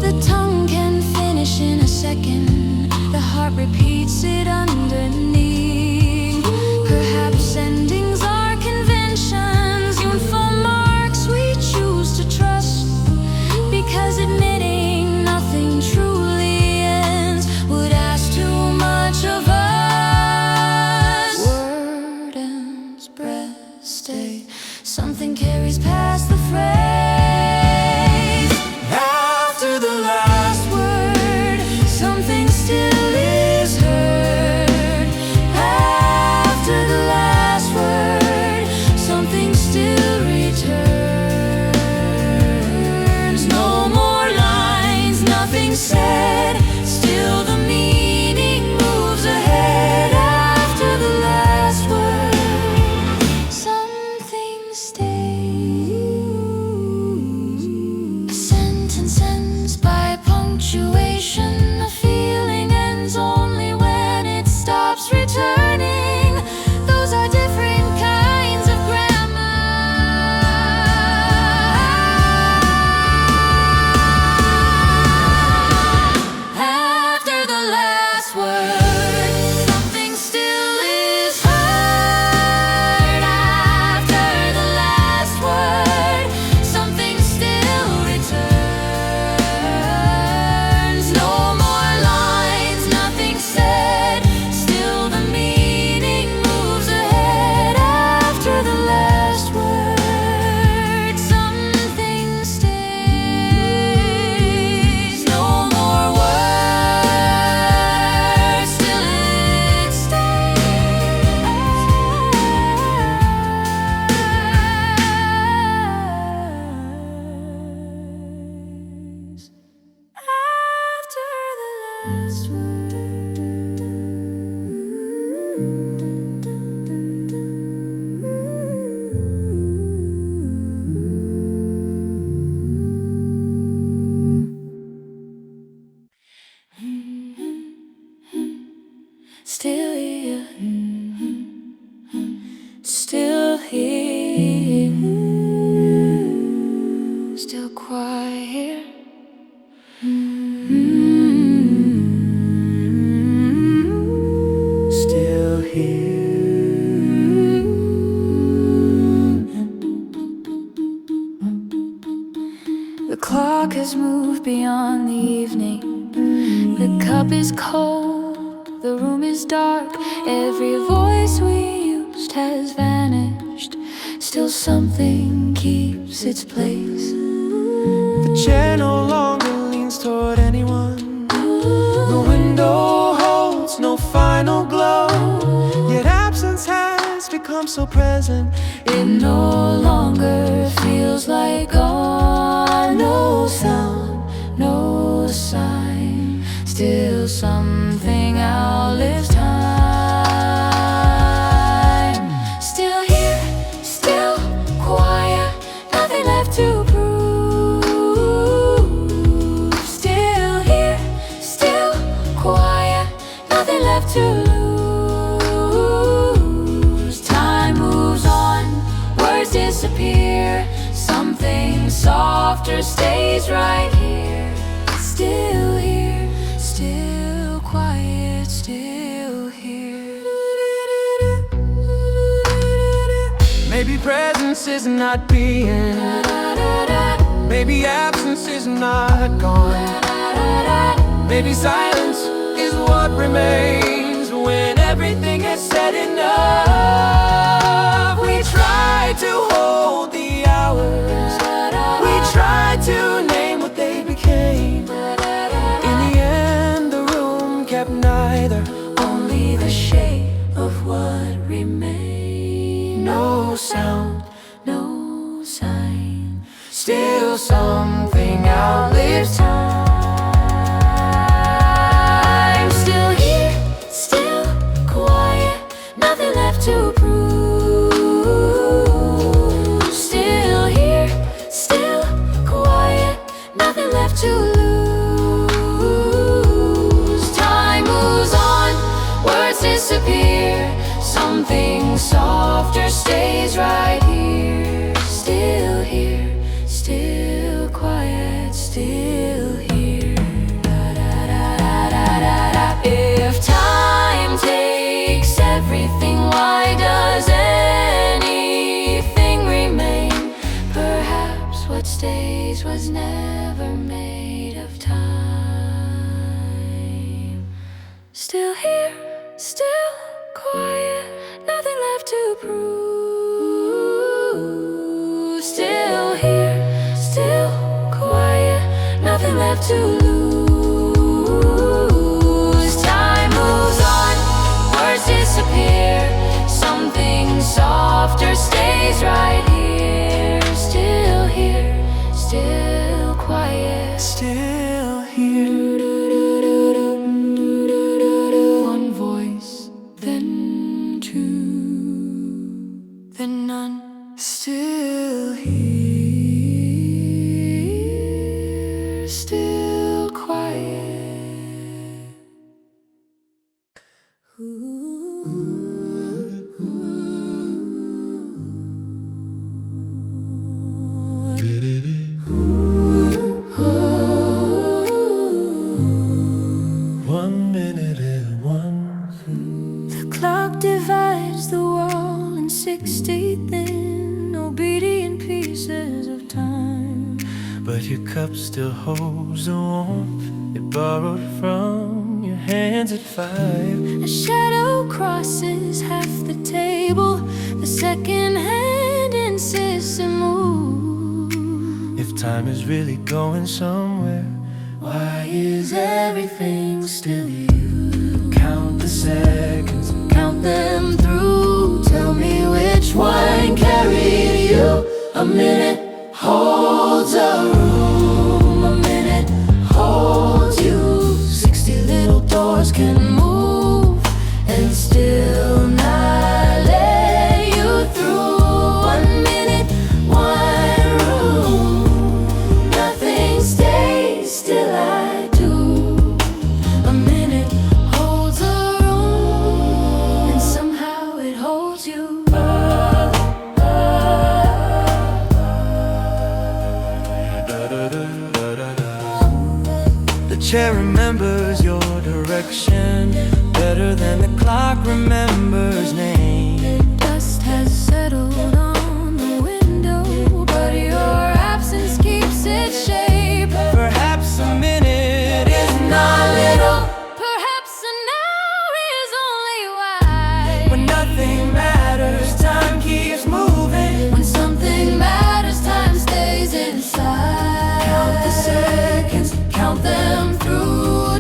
The tongue can finish in a second, the heart repeats it underneath. Perhaps endings are conventions, useful marks we choose to trust, because admitting nothing truly ends would ask too much of us. Word ends, breath stay, something carries past the phrase. After the last Word, something still is heard. After the last word, something still returns. No more lines, nothing said, still the meaning moves ahead. After the last word, something stays. A sentence ends by punctuation, a feeling ends only when it stops returning. Those are different kinds of grammar. After the last word, something still is heard. After the last word, something still returns. No more lines, nothing said, still the meaning moves ahead. After the last word, something stays. No more words, still it stays. After the last still here, still here, still quiet. still here. The clock has moved beyond the evening. The cup is cold, the room is dark. Every voice we used has vanished. Still something keeps its place. The chair no longer leans toward anyone. The window holds no final glow, yet absence has become so present. It no longer feels like gone. No sound, no sign, still something outlives time. Still here, still quiet, nothing left to prove. Still here, still quiet, nothing left to lose. Time moves on, words disappear. Something softer stays right here. Still here, still quiet, still here. Maybe presence is not being, maybe absence is not gone. Maybe silence is what remains when everything is said enough. We try to hold the hours, we try to name what they became. In the end, the room kept neither, Only the shape of what remained. no sound, No sign. still something outlives time. Still here, still quiet, nothing left to prove. Still here, still quiet, nothing left to lose. Time moves on, words disappear. Something softer stays right here. Still here, still quiet, still here. If time takes everything, why does anything remain? Perhaps what stays was never made of time. Still here, still quiet, nothing left to prove. Still here, still quiet, nothing left to lose. Time moves on, words disappear. Something softer stays right here. Still here, still quiet, Still here, one voice, then two, then none. still here, Still quiet. One minute and one. The clock divides the wall in 60 thin, obedient pieces of time. But your cup still holds the warmth it borrowed from your hands at 5. A shadow crosses half the table. The second hand insists it move. If time is really going somewhere, why is everything still you? Count the seconds, Count them through. Tell me which one carried you. A minute holds a room. A minute holds you. 60 little doors can move and still not let you through. 1 minute, one room. Nothing stays still, I do. A minute holds a room, and somehow it holds you. the chair remembers your direction better than the clock remembers name. Dust has settled on the window, but your absence keeps its shape. Perhaps a minute is not little Perhaps an hour is only wise. when nothing matters. Time keeps moving. When something matters, time stays inside. Count the seconds, Count them through.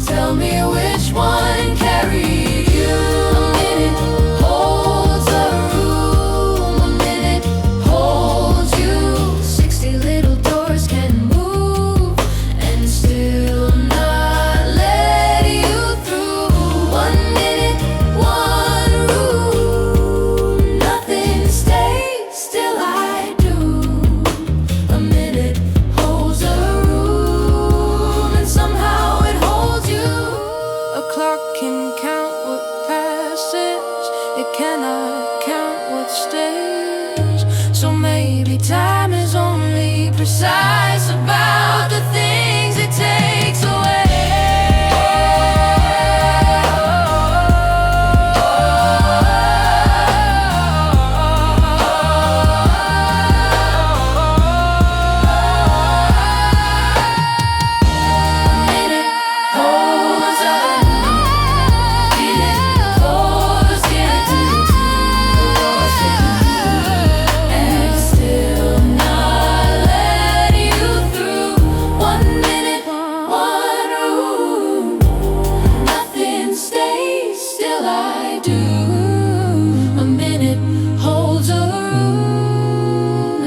Maybe time is only precise about the things it takes away.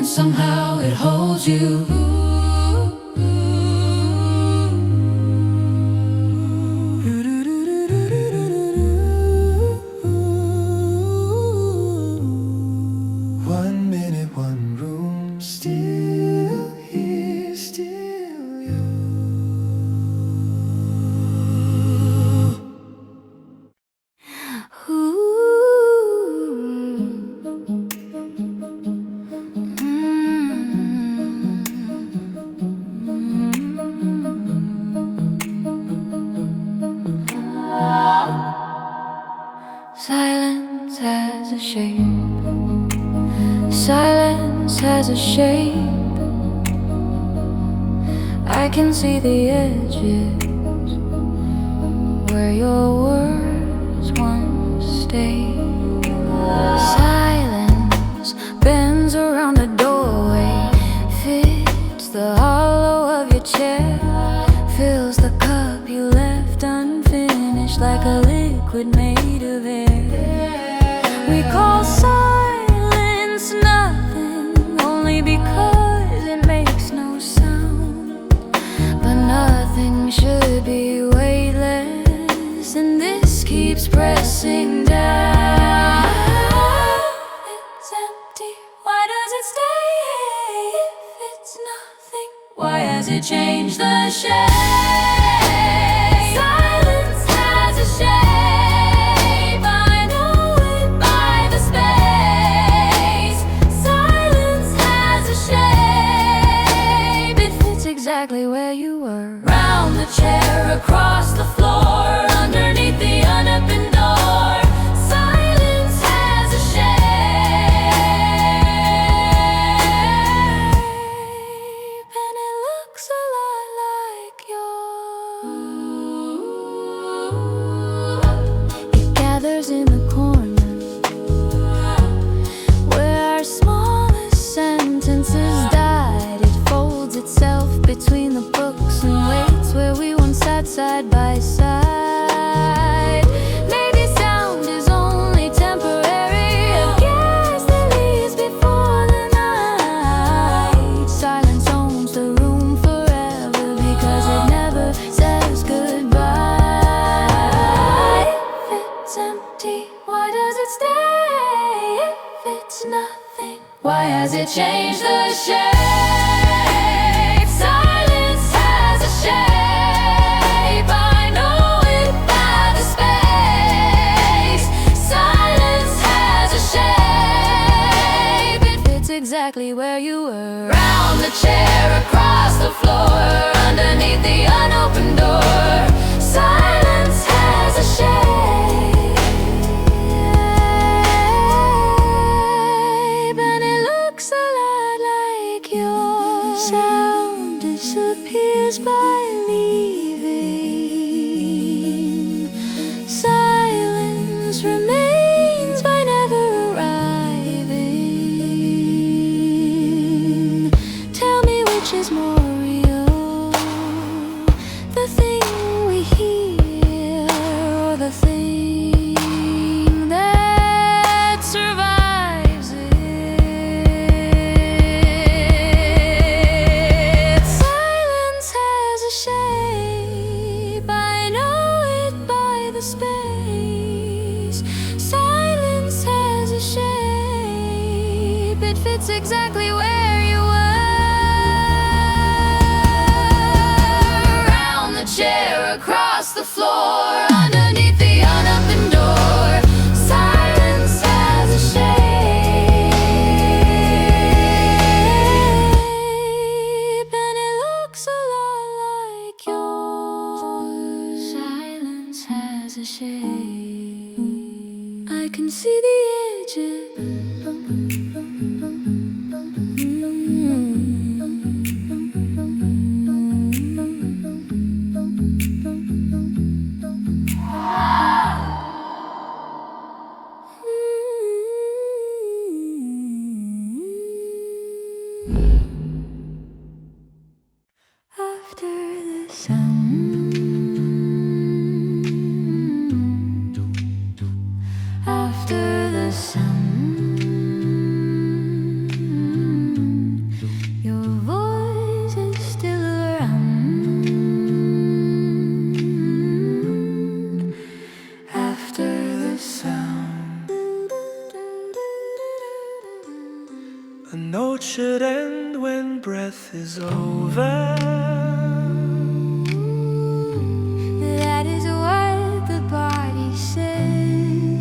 Somehow it holds you. One minute, one room, still here, still you. Silence has a shape. Silence has a shape. I can see the edges where your words once stayed. Silence bends around the doorway, fits the hollow of your chair, fills the cup you left unfinished like a liquid made of air. We call silence nothing only because it makes no sound, but nothing should be weightless, and this keeps pressing down. It's empty, why does it stay? If it's nothing, why has it changed the shape? Silence has a shape. Exactly where you were. Round the chair, across the floor, underneath the unopened door. Silence has a shape, and it looks a lot like yours. It gathers in the corner where our smallest sentences died. It folds itself between the books and waits where we once sat side by side. Maybe sound is only temporary, a gas that leaves before the night. Silence owns the room forever because it never says goodbye. If it's empty, why does it stay? If it's nothing, why has it changed the shape? Exactly where you were. Round the chair, across the floor, underneath the unopened door. Silence has a shape, and it looks a lot like yours. Sound disappears by leaving. Silence remains by never arriving. Tell me which is more real, the thing we hear or the thing that survives it. Silence has a shape, I know it by the space. Silence has a shape, it fits exactly where you were. Round the chair, across the floor, underneath the unopened door. Silence has a shape, could end when breath is over. That is what the body says.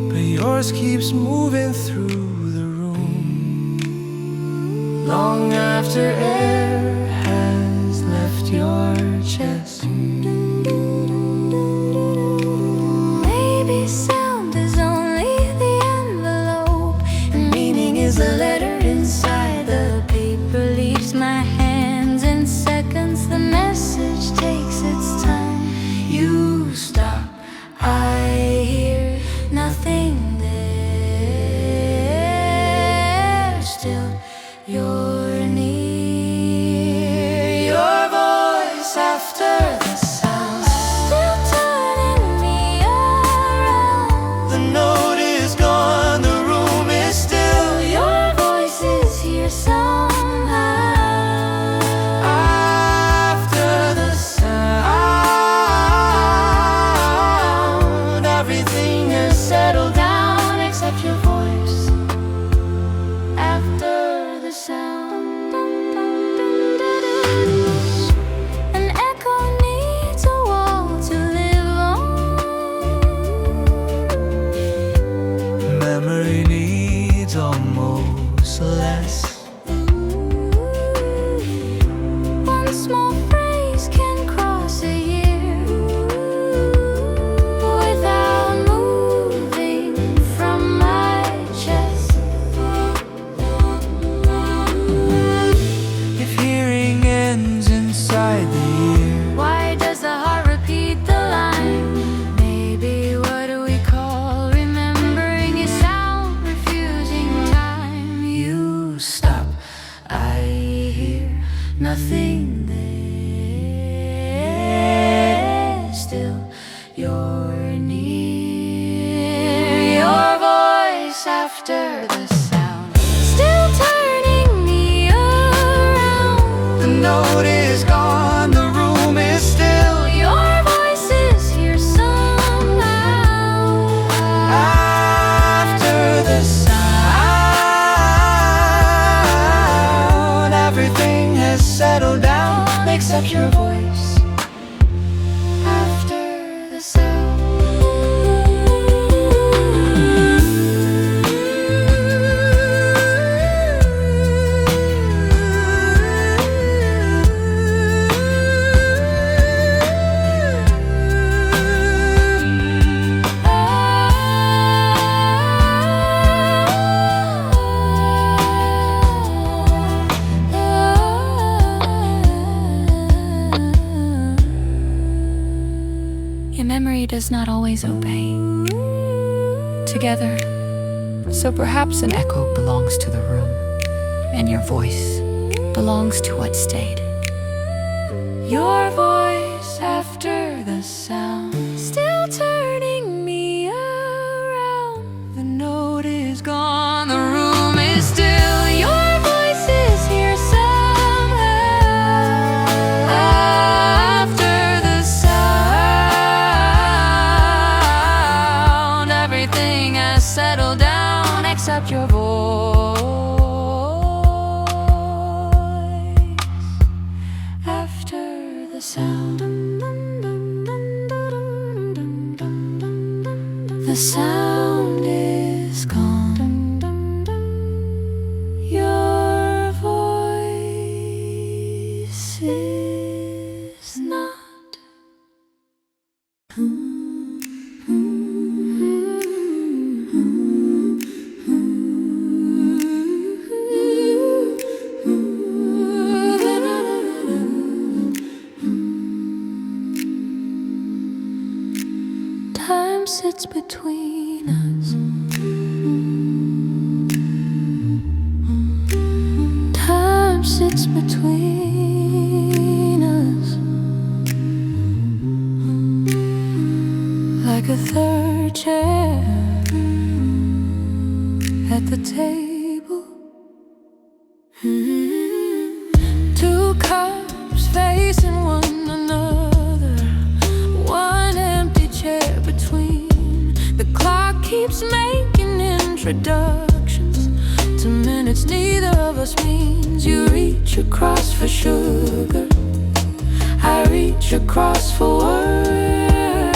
But yours keeps moving through the room long after air has left your chest. Maybe sound is only the envelope, and meaning is the letter inside the paper. Leaves my hands in seconds, the message takes its time. You stop, I hear nothing there. Still, you're near. Your voice after the sound, still turning me around. The note is gone, the room is still. Your voice is here somehow. After the sound, everything has settled down except your voice. After the sound, an echo needs a wall to live on. Memory needs almost less. One small phrase can cross a year without moving from my chest. If hearing ends inside the ear, Why does the heart repeat the line? Maybe what do we call remembering a sound, refusing time. You stop, I hear nothing there. Still, you're near. Your voice after the sound, still turning me around. the note is gone, the room is still. Your voice is here somehow. After the sound, everything has settled down except your voice. After the sound. Your memory does not always obey. Together, so perhaps an echo belongs to the room, and your voice belongs to what stayed. Your voice after the sound, still turning me around. The note is gone, the room is still. Your voice is here somehow. After the sound, everything has settled down except your voice. After the sound, the sound is gone. Your voice is not. Time sits between us. Time sits between us, like a third chair at the table. Two cups facing one another, one empty chair between. The clock keeps making introductions. minutes neither of us means. You reach across for sugar, I reach across for words.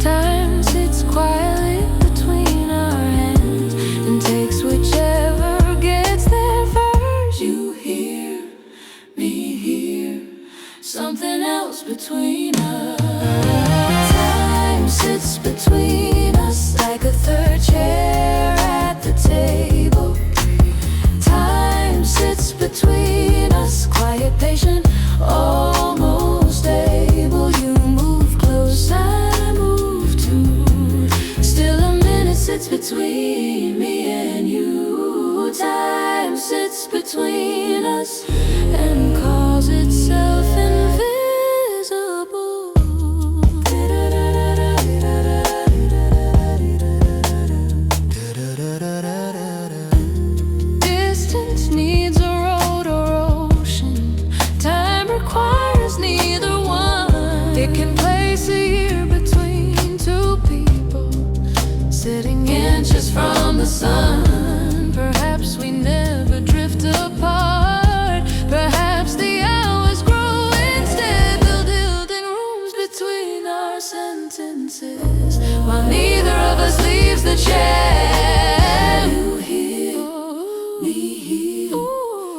Time sits quietly between our hands and takes whichever gets there first. You hear me hear something else between us. Time sits between us like a third chair at the table. Time sits between us, quiet, patient, almost able. You move close, I move too. Still a minute sits between me and you. Time sits between us and calls itself invisible. Distance needs a road or ocean. Time requires neither one. It can place a year between two people sitting inches from the sun. Perhaps we never drift apart. Perhaps the hours grow instead, building rooms between our sentences, while neither of us leaves the chair. You hear me hear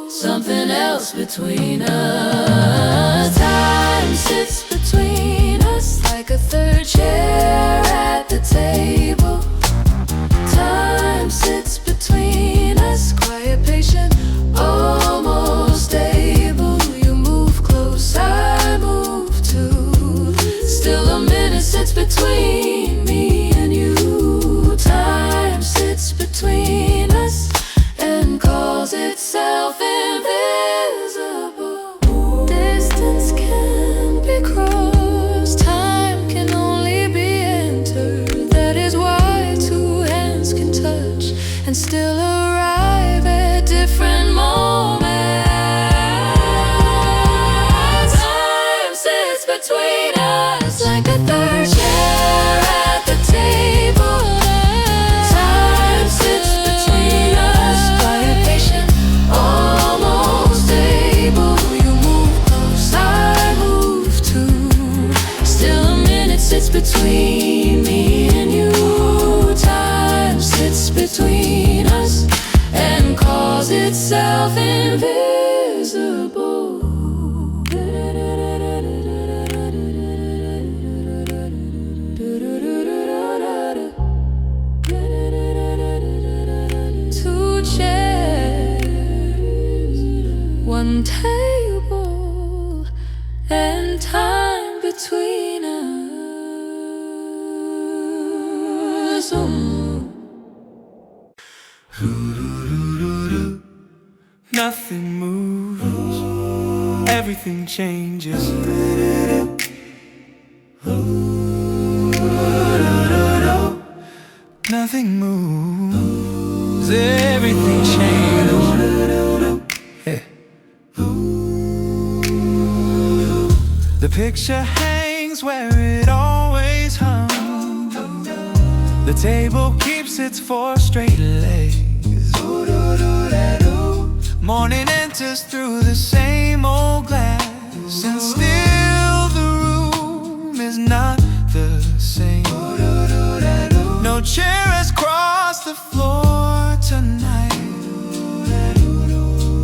something else between us. Time sits between us like a third chair at the table. Time sits between us, quiet, patient, almost able. You move close, I move too. Still a minute sits between me and you. Time sits between us and calls itself invisible. Distance can be crossed, time can only be entered. That is why two hands can touch and still arrive at different moments. Time sits between us like a third chair at the table. Time sits between us, quiet, patient, almost able. You move close, I move too. Still a minute sits between me and you. Time sits between us and calls itself invisible. Two chairs, one table, and time between us. Nothing moves, everything changes. Nothing moves, everything changes. Yeah. The picture hangs where it always hung. The table keeps its four straight legs. Morning enters through the same old glass, and still the room is not the same. No chair has crossed the floor tonight.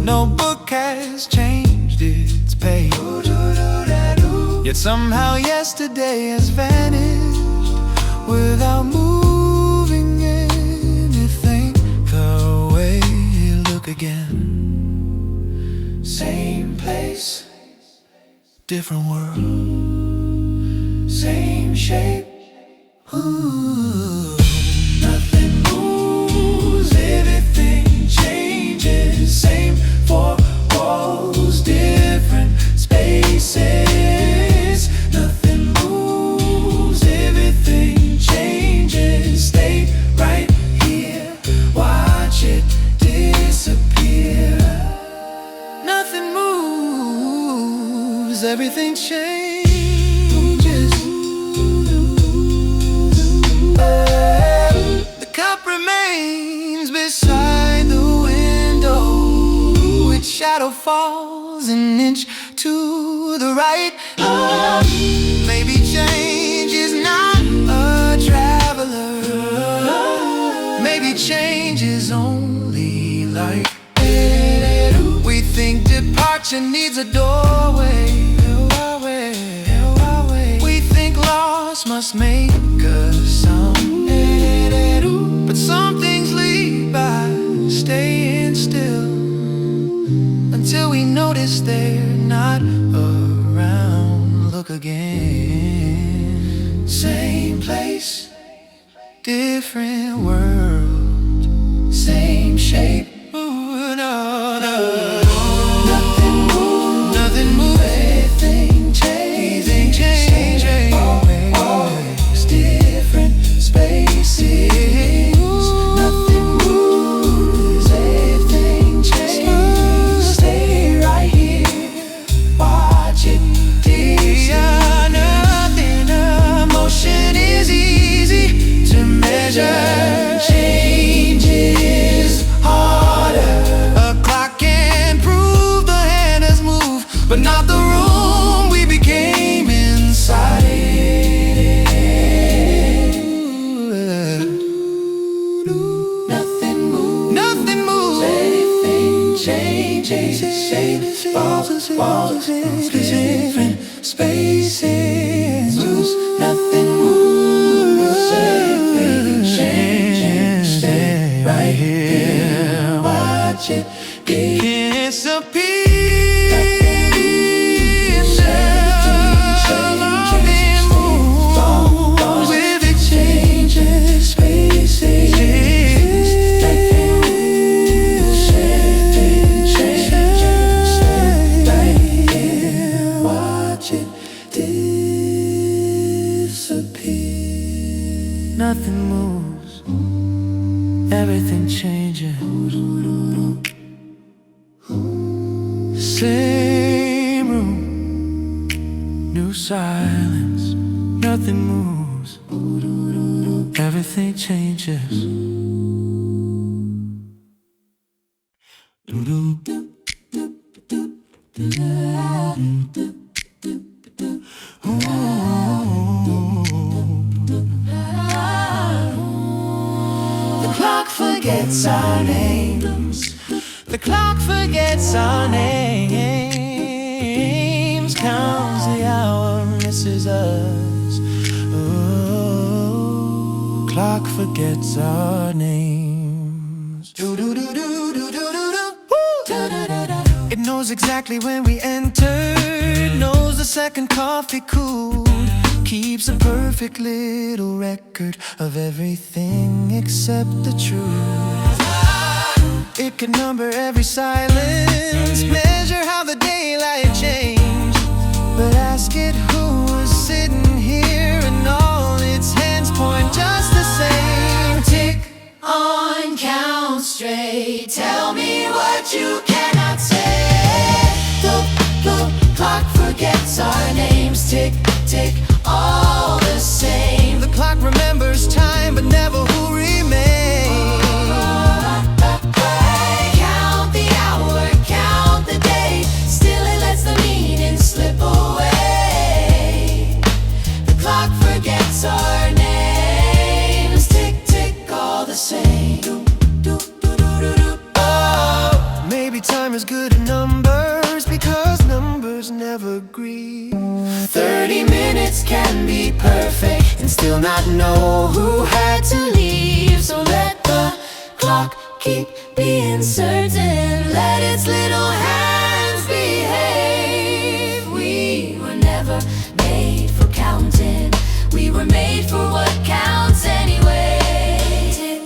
No book has changed its page. Yet somehow yesterday has vanished without moving anything the way you look again. Same place, different world, same shape. Ooh. Nothing moves, everything changes. Same four walls, different spaces. Nothing moves, everything changes. Stay right here, watch it disappear. Nothing moves, everything changes. The cup remains beside the window. shadow falls an inch to the right. Maybe change is not a traveler. Maybe change is only light. We think departure needs a doorway. We think loss must make a sound. But some things lead by staying still until we notice they're not around. Look again. Same place, different world, same shape. Ooh, no, no. Nothing moves, nothing moves. Everything changes, always different spaces. Nothing moves, everything changes. Stay right here, watch it disappear. Nothing, emotion is easy to measure. Change is harder. A clock can prove the hand has moved, but not the room we became inside it. Nothing moves, nothing moves. Everything changes, shapes, falls, different spaces. Nothing moves, everything changes. Stay right here, watch it disappear. Nothing moves, everything changes. Same room, new silence. Nothing moves, everything changes. The clock forgets our names. The clock forgets our names. Counts the hour, misses us. Oh, clock forgets our names. It knows exactly when we entered, knows the second coffee cooled, keeps a perfect little record of everything except the truth. It can number every silence, measure how the daylight changed, but ask it who was sitting here and all its hands point just the same. Tick on, count straight, tell me what you cannot say. The clock forgets our names. Tick, tick, all the same. The clock remembers time but never who remains. Count the hour, count the day, still it lets the meaning slip away. The clock forgets our names. Tick, tick, all the same. Oh, maybe time is good in numbers because numbers never agree. 30 minutes can be perfect and still not know who had to leave. So let the clock keep being certain, let its little hands behave. We were never made for counting, we were made for what counts anyway. Tick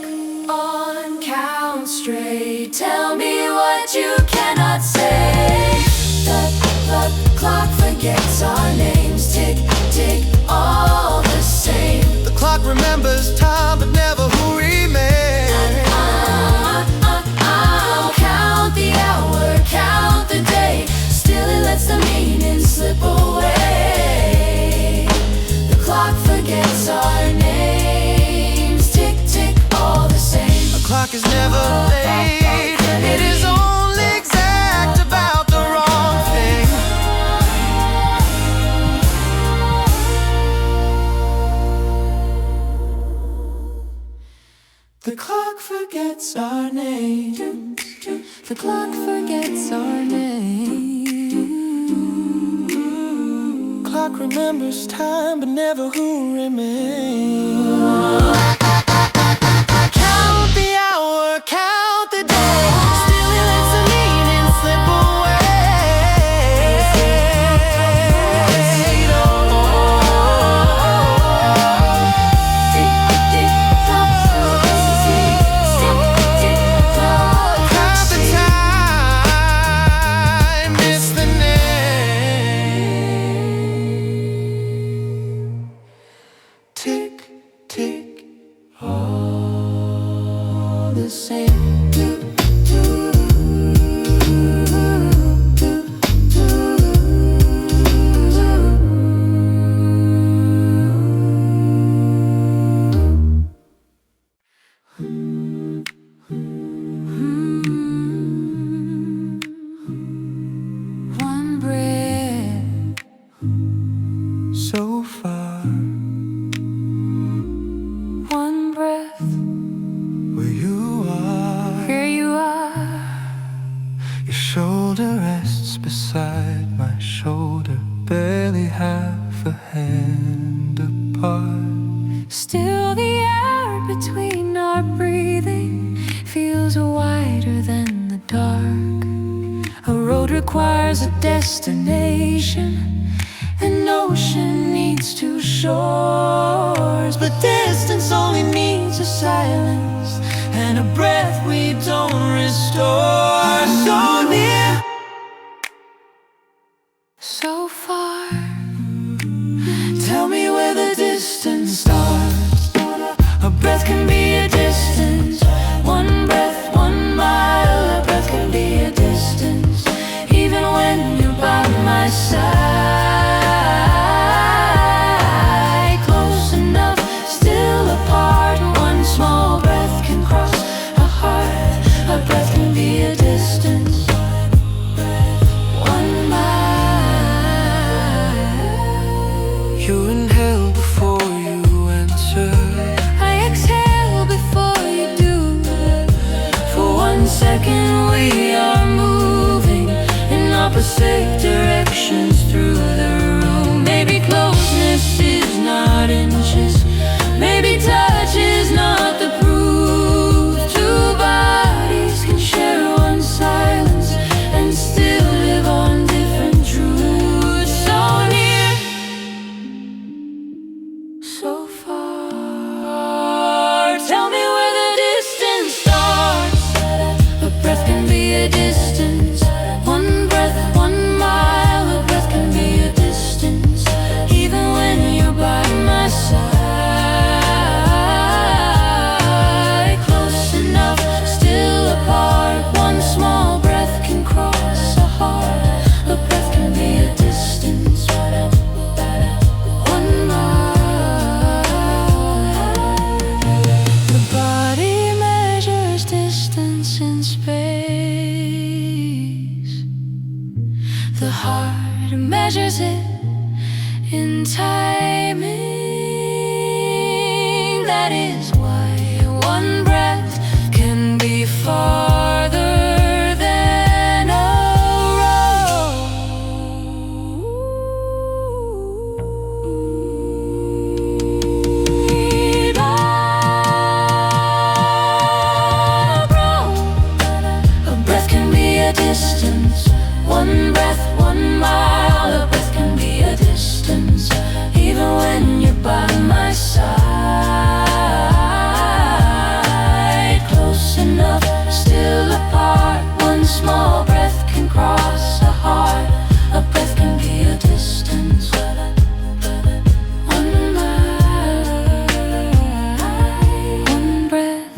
on, count straight, tell me what you cannot say. The clock forgets our names. Tick, tick, all the same. The clock remembers time but never who remains. I'll count the hour, count the day, still it lets the meaning slip away. The clock forgets our names. Tick, tick, all the same. A clock is never late, it is only exact. The clock forgets our name. Clock remembers time, but never who remains. Count the hour, count the day. Still he lets the meaning slip away. Count the time, miss the name. Tick, tick, all the same. One breath, So far, one breath, where you are, here you are. your shoulder rests beside my shoulder, barely half a hand apart. Still the air between our breathing feels wider than the dark. A road requires a destination, an ocean needs two shores, but distance only needs a silence and a breath we don't restore. So near, so far. Tell me where the distance starts. A breath can be a distance. One breath, 1 mile. A breath can be a distance, even when you're by my side. Close enough, still apart. One small breath can cross a heart. A breath can be a distance, 1 mile. You inhale before you enter. I exhale before you do. For 1 second we are moving in opposite directions through the room. Maybe closeness is not inches, maybe touch is not the proof. Two bodies can share one silence and still live on different truths. So near, so far. Tell me where the distance starts. A breath can be a distance. One breath, 1 mile. A breath can be a distance, even when you're by my side. Close enough, still apart. One small breath can cross a heart. A breath can be a distance, 1 mile. The body measures distance in space. The heart measures it in timing. That is why 1 breath can be farther than a road. A breath can be a distance. 1 breath, 1 mile. A breath can be a distance, even when you're by my side. Close enough, still apart. One small breath can cross a heart. A breath can be a distance, 1 mile. 1 breath,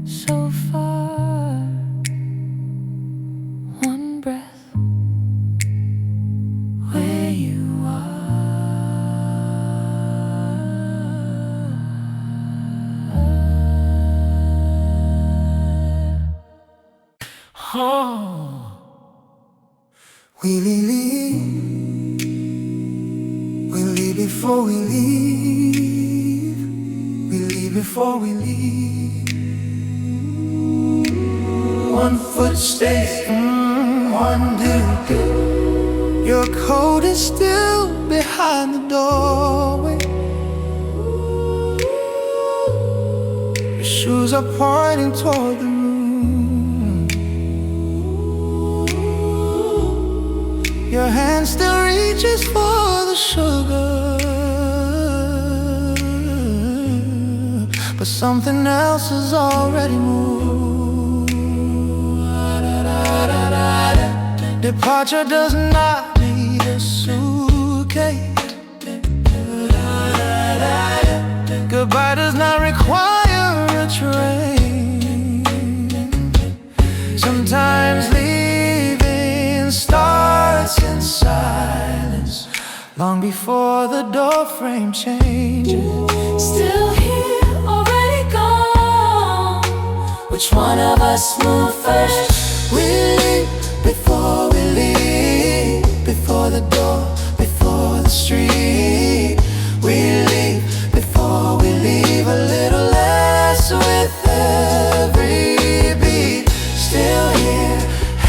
so far. 1 breath, where you are. We leave before we leave. We leave before we leave. one foot stays, one do. Your coat is still behind the doorway. Your shoes are pointing toward the room. Your hand still reaches for the sugar, but something else has already moved. Departure does not need a suitcase. Goodbye does not require a train. Sometimes leaving starts in silence, long before the door frame changes. Still here, already gone. Which one of us moved first? We leave before we leave, before the door, before the street. We leave before we leave, a little less with every beat. Still here,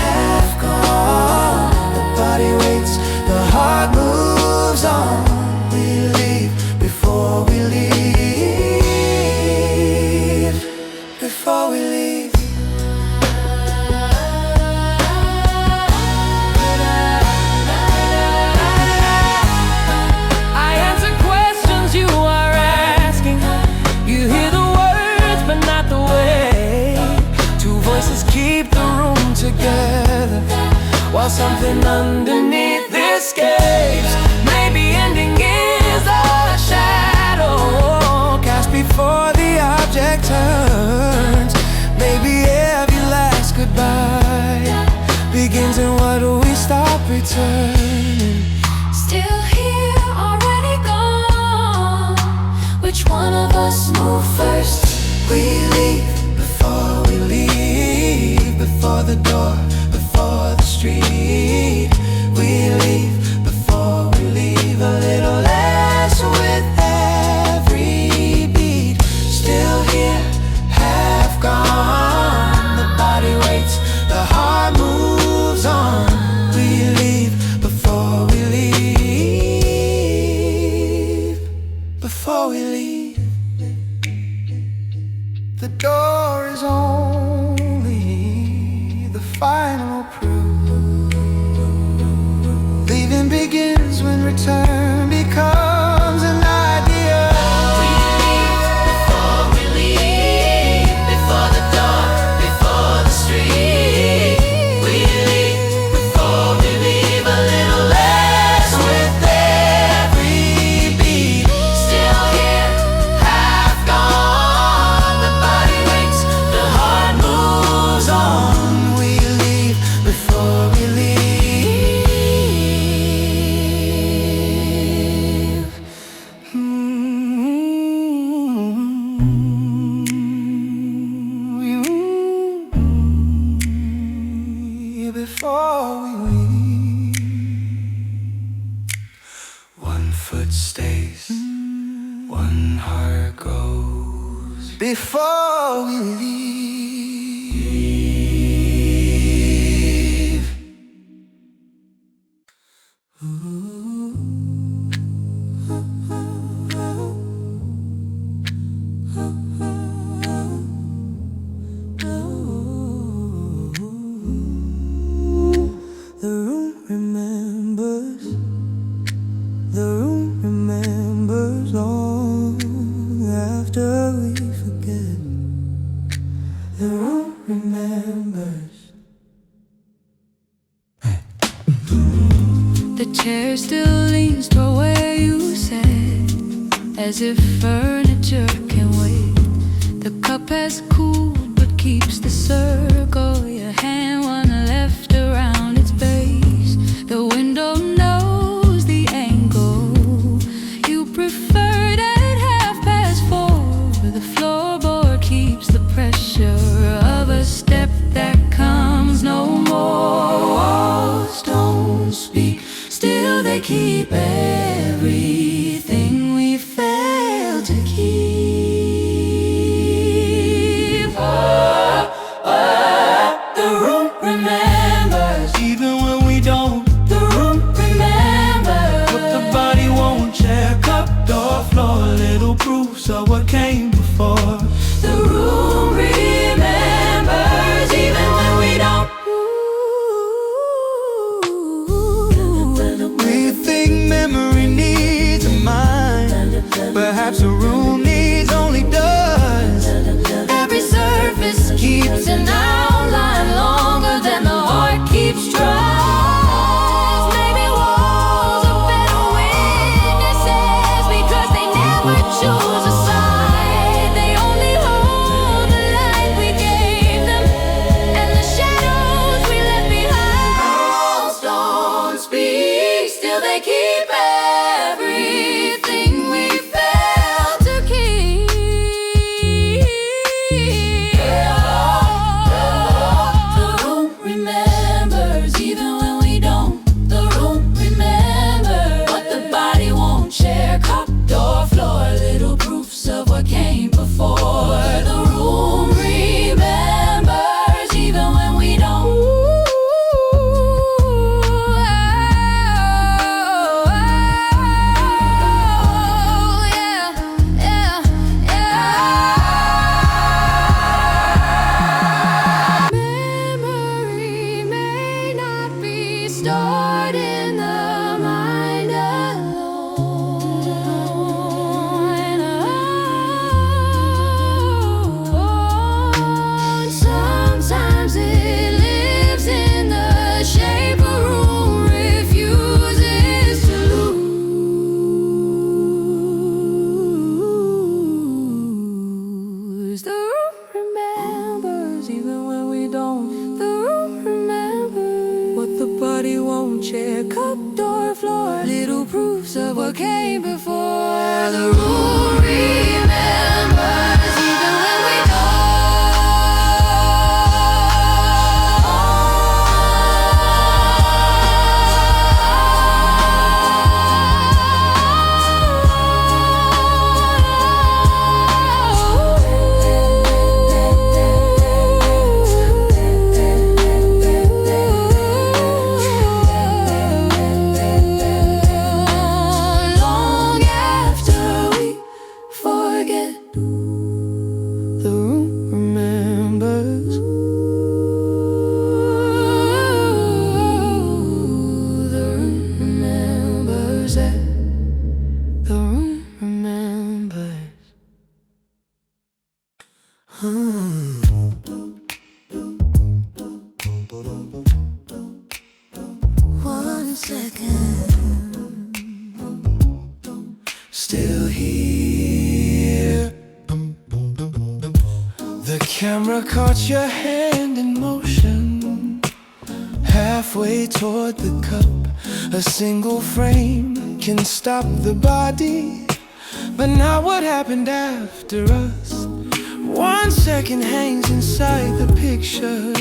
half gone. The body waits, the heart moves on. We leave before we leave, before we leave. Together, while something underneath escapes. Maybe ending is a shadow cast before the object turns. Maybe every last goodbye begins, and what do we stop returning? Still here, already gone. Which one of us moved first? We leave before we leave, before the door, before the street. We leave before we leave, a little less with every beat. Still here, half gone. The body waits, the heart moves on. We leave before we leave, before we leave. The door is only the final proof. Leaving begins when return becomes an idea. We leave before we leave, before the door, before the street. We leave before we leave, a little less with every beat. Still here, half gone. The body waits, the heart moves on. We leave before we leave. Before we leave, one foot stays, one heart goes. Before we leave. The room remembers, the room remembers long after we forget. The room remembers. The chair still leans toward where you sat, as if furniture can wait. The cup has cooled but keeps the circle. Your hand one left around its base. The window knows the angle. You preferred at 4:30. The floorboard keeps the pressure of a step that comes no more. Walls don't speak, still they keep everything we failed to keep. Oh, oh. chair, cup, door, floor, little proofs of what came before. The room remembers even when we still here. The camera caught your hand in motion, halfway toward the cup. A single frame can stop the body, but not what happened after us. 1 second hangs inside the picture,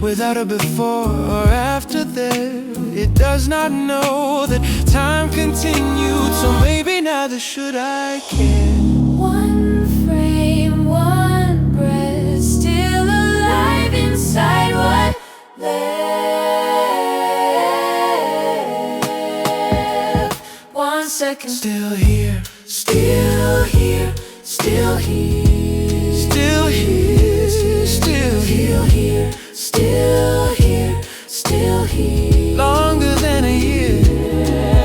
without a before or after there. It does not know that time continued, so maybe neither should I care. one frame, one breath, still alive inside what left. 1 second, Still here, still here, still here, still here, still here, here, still here, still here. longer than a year.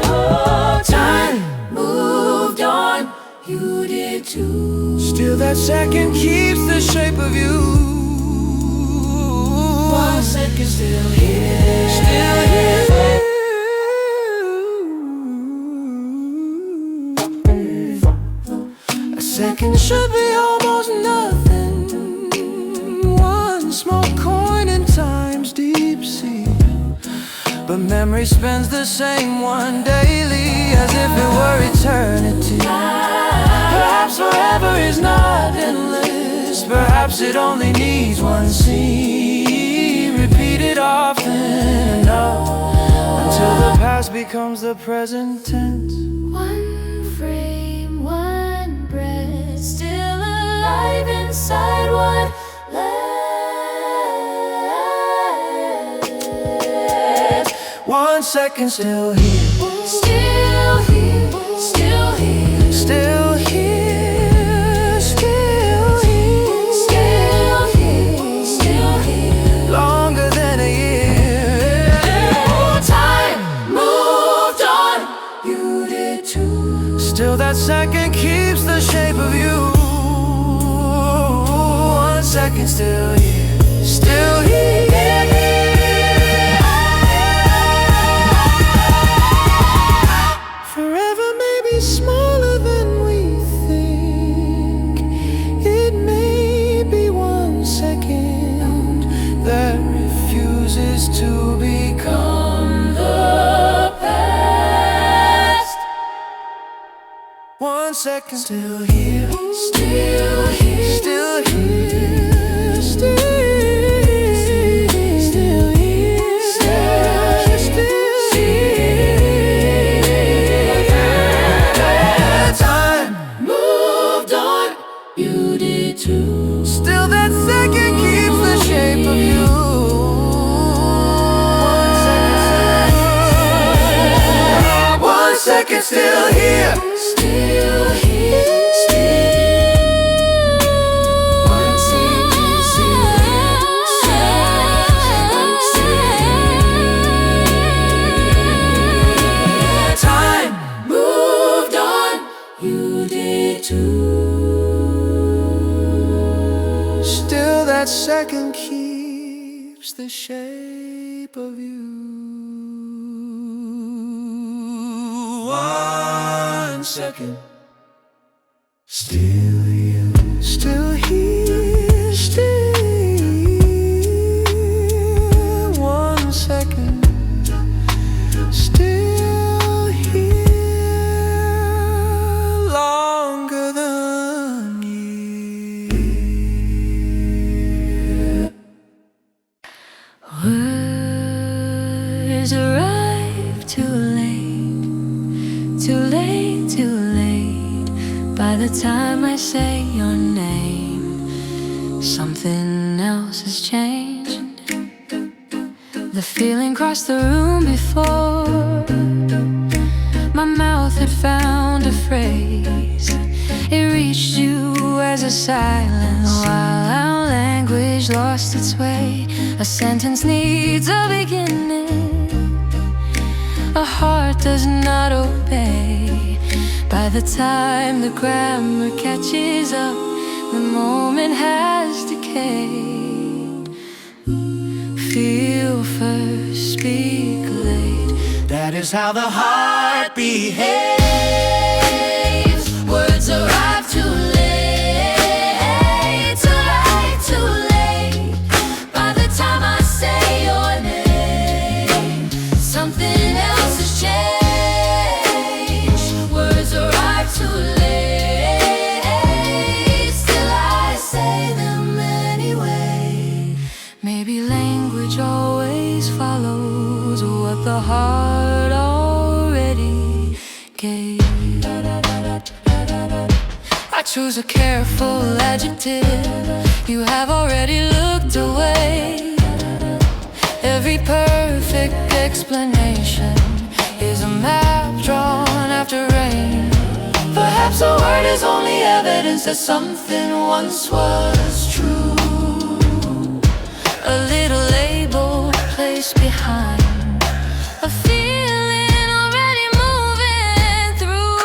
Oh, time moved on, you did too. Still that second keeps the shape of you. 1 second, still here, Still here. A second should be almost nothing. One small coin in time's deep sea, but memory spends the same one daily, as if it were eternity. Perhaps forever is not endless. Perhaps it only needs one scene, repeated often enough, until the past becomes the present tense. one frame, one breath, still alive inside what left. 1 second, still here, Still here, still here, still here, still here, still here, still here. longer than a year. Time moved on, you did too. Still that second keeps the shape of you. 1 second, still here, still here. Forever may be smaller than we think. It may be 1 second that refuses to become the past. 1 second, still here, Still here, still here, still here, still here, still here. Time moved on, you did too. still that second keeps the shape of you. 1 second, still here, Still here, still. 1 second, still here. Time moved on, you did too. still that second keeps the shape of you. 1 second, still here, still here, still here. 1 second, words arrive too late, too late, too late. By the time I say your name, something else has changed. The feeling crossed the room before my mouth had found a phrase. It reached you as a silence while our language lost its way. A sentence needs a beginning, a heart does not obey. By the time the grammar catches up, the moment has decayed. Feel first, speak late. That is how the heart behaves. Words arrive too late, too late, too late. By the time I say your name, something else has changed. Words arrive too late, still I say them anyway. Maybe language always follows what the heart already gave. I choose a careful adjective, you have already looked away. Every perfect explanation is a map drawn after rain. Perhaps a word is only evidence that something once was true. A little label placed behind a feeling already moving through.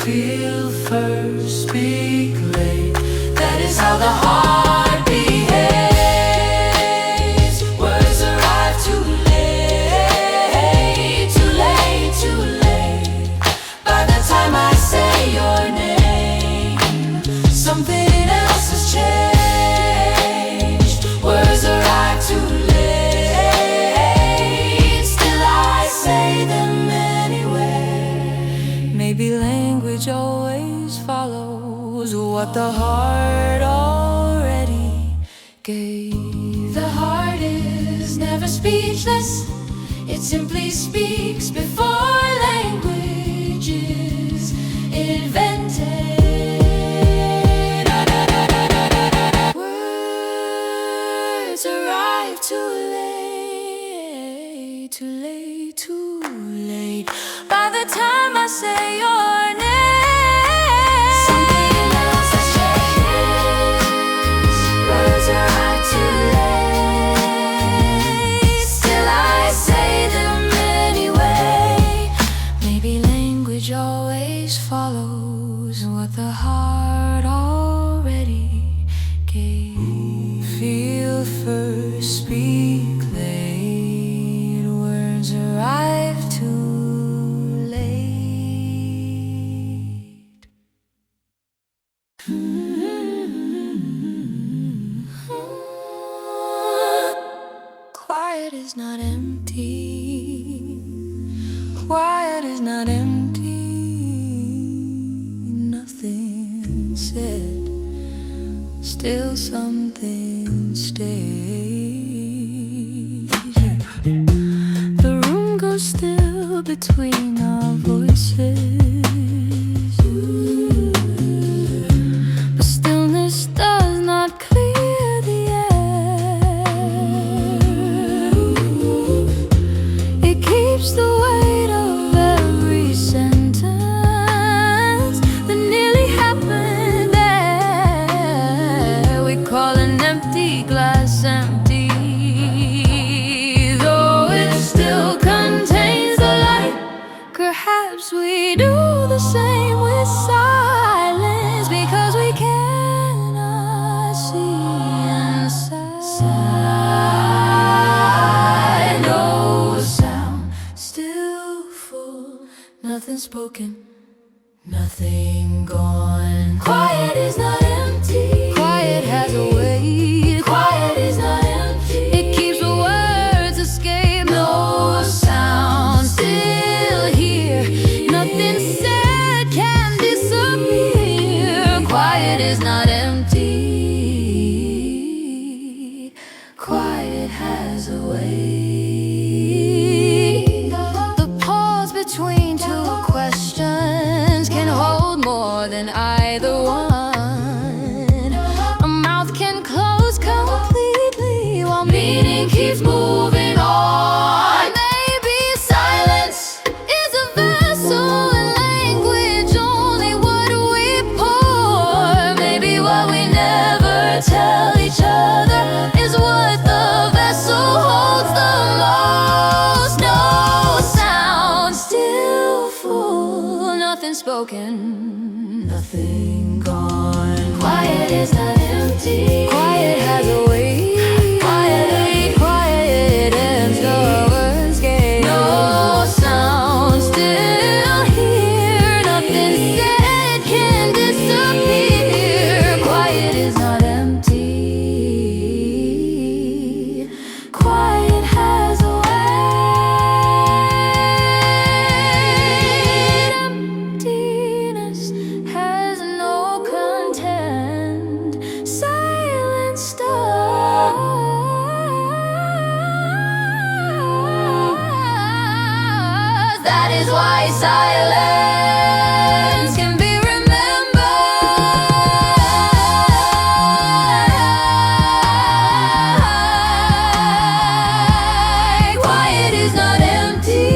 Feel first, speak late. That is how the heart behaves. Words arrive too late, too late, too late. By the time I say your name, something else has changed. Words arrive too late, still I say them anyway. Maybe language always follows what the heart already gave. The heart is never speechless, it simply speaks before language is invented. Words arrive too late, too late, too late. By the time I say your name, something else has changed. Words arrive too late, still I say them anyway. Maybe language always follows what the heart already gave. Feel first, speak late. Words arrive too late. Quiet is not empty. Quiet is not empty. Nothing said, still something stays. The room goes still between our voices. But stillness does not clear the air. It keeps the weight of every sentence that nearly happened there. We call an empty glass empty, though it still contains the light. Perhaps we do the same with silence, because we cannot see inside. No sound, still full, nothing spoken, nothing gone. Quiet is not empty. Quiet has a weight. Quiet is not empty. It keeps the words escape. No sound, still here. Nothing said can disappear. Quiet is not empty. Quiet empty. Quiet has a way. Quiet ends the words gate. No sound, still here. Nothing said can disappear. Quiet is not empty. Quiet has a weight. Emptiness has no content. Silence does. That is why silence can be remembered. Quiet is not empty.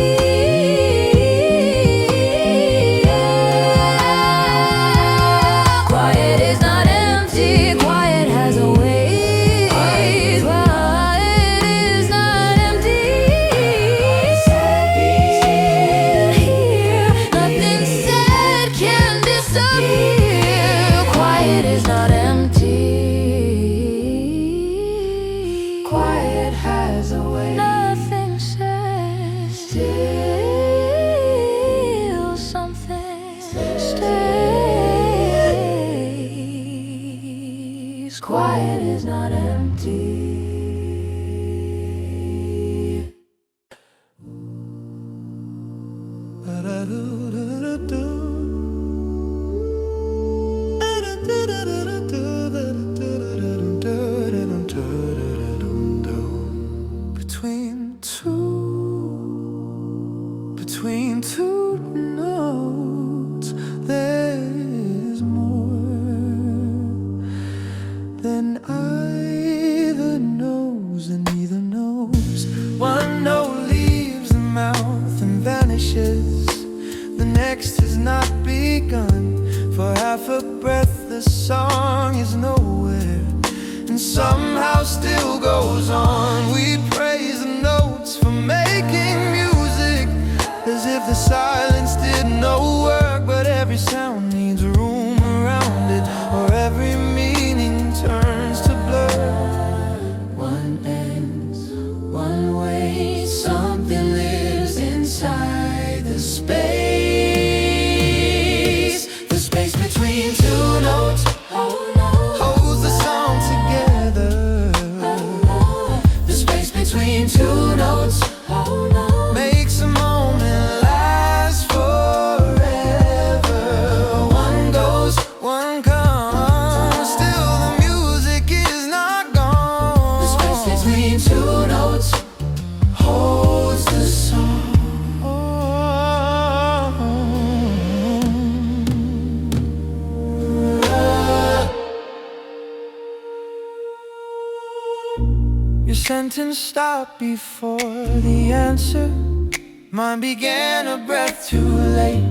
Quiet is not empty. Quiet has a weight. Quiet is not empty. Here, nothing said can disappear. Quiet is not empty. Quiet has a way. Nothing said. Still something stays. Quiet is not empty. Between two notes, there's more than either knows and neither knows. One note leaves the mouth and vanishes. The next has not begun. For half a breath the song is nowhere, and somehow still goes on. We praise the notes for making music, as if the silence did no work. But every sound needs room around it, or every meaning turns to blur. One ends, one waits, something lives inside the space. The space between two notes holds the song together. The space between two notes makes a moment last forever. One goes, one comes, still the music is not gone. The space between two notes holds the song. Your sentence stopped before the answer. Mine began a breath too late,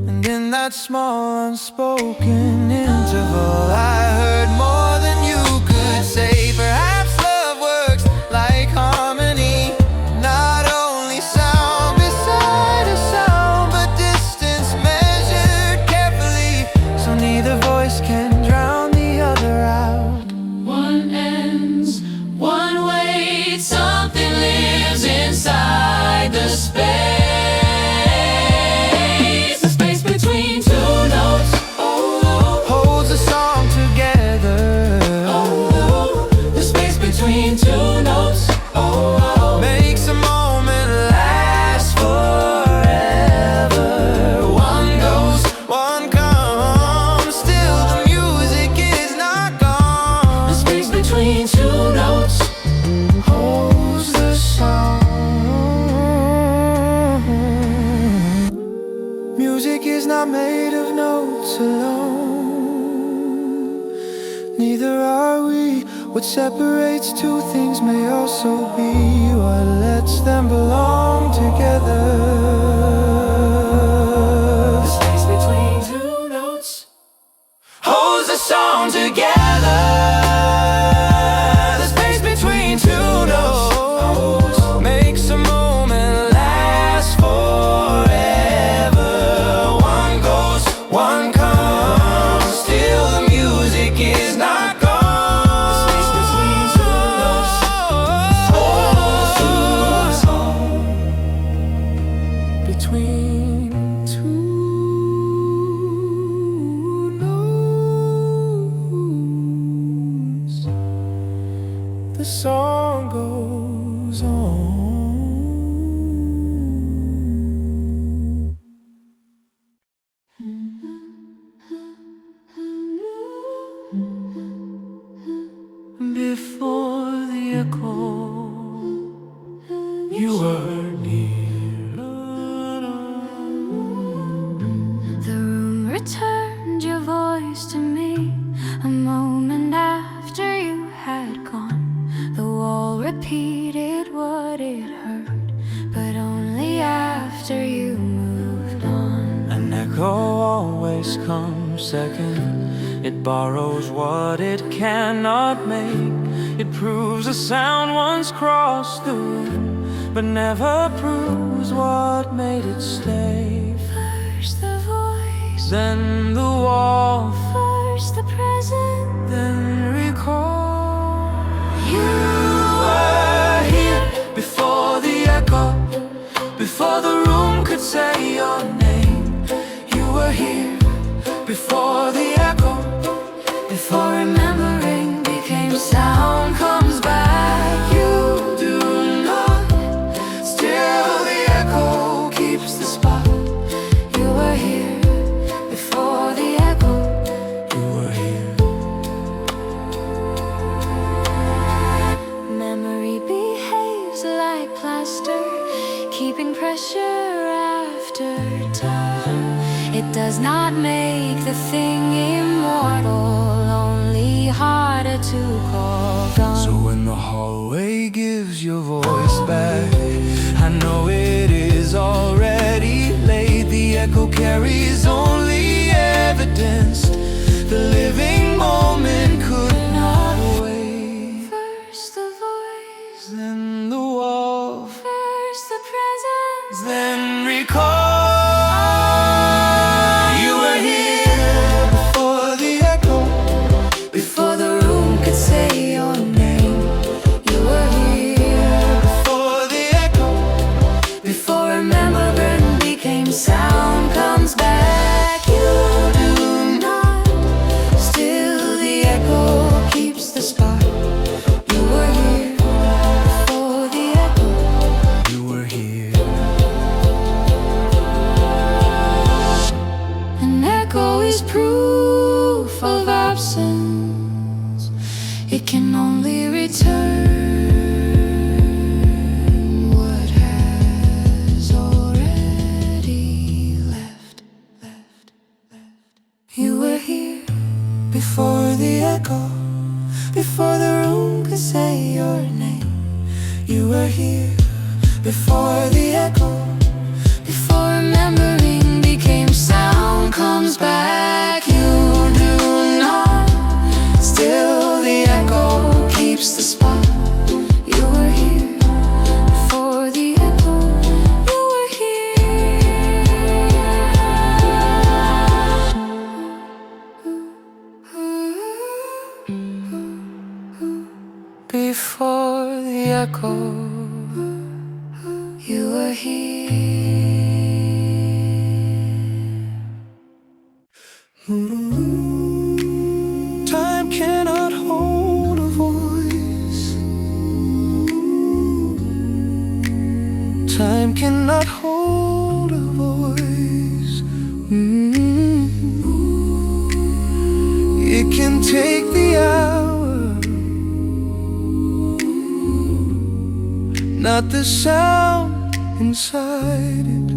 and in that small unspoken interval I heard more than you could say. Perhaps love works like harmony, not only sound beside a sound, but distance measured carefully, so neither voice can drown the other out. One ends, one waits, something lives inside the space. The space between two notes Holds the song together. The space between two notes Makes a moment last forever. One goes, one comes, still the music is not gone. The space between two notes Holds the song. Music is not made of notes alone. Neither are we. What separates two things may also be what lets them belong together. The space between two notes Holds the song together. The space between two notes makes a moment last forever. One goes, one comes, still the music is not gone. the song goes on. Before the echo, you were near. The room returned your voice to me a moment after you had gone. The wall repeated what it heard, but only after you moved on. An echo always comes second. It borrows what it cannot make. It proves a sound once crossed the room, but never proves what made it stay. First the voice, Then the wall, first the present, then recall. You were here before the echo, before the room could say your name. You were here before the echo, before remembering became sound comes back. You do not, still the echo keeps the spot. you were here before the echo. You were here. Memory behaves like plaster, keeping pressure after time. It does not make the thing immortal, only harder to call gone. So when the hallway gives your voice back, I know it is already late. The echo carries only evidence. The living moment could not wait. First the voice, Then the wall, first the presence, then recall. You were here before the echo, before the room could say your name. You were here before the echo, before remembering became sound comes back. You do not, still the echo keeps the spot. You were here before the echo. you were here. An echo is proof of absence. It can only return what has already left. You were here Before the echo, before the room could say your name. You were here before the echo, before remembering became sound comes back. You do not, still the echo keeps the spot. You were here before the echo. You were here before the echo. You were here. Time cannot hold a voice. Time cannot hold a voice. It can take the hour, not the sound inside it.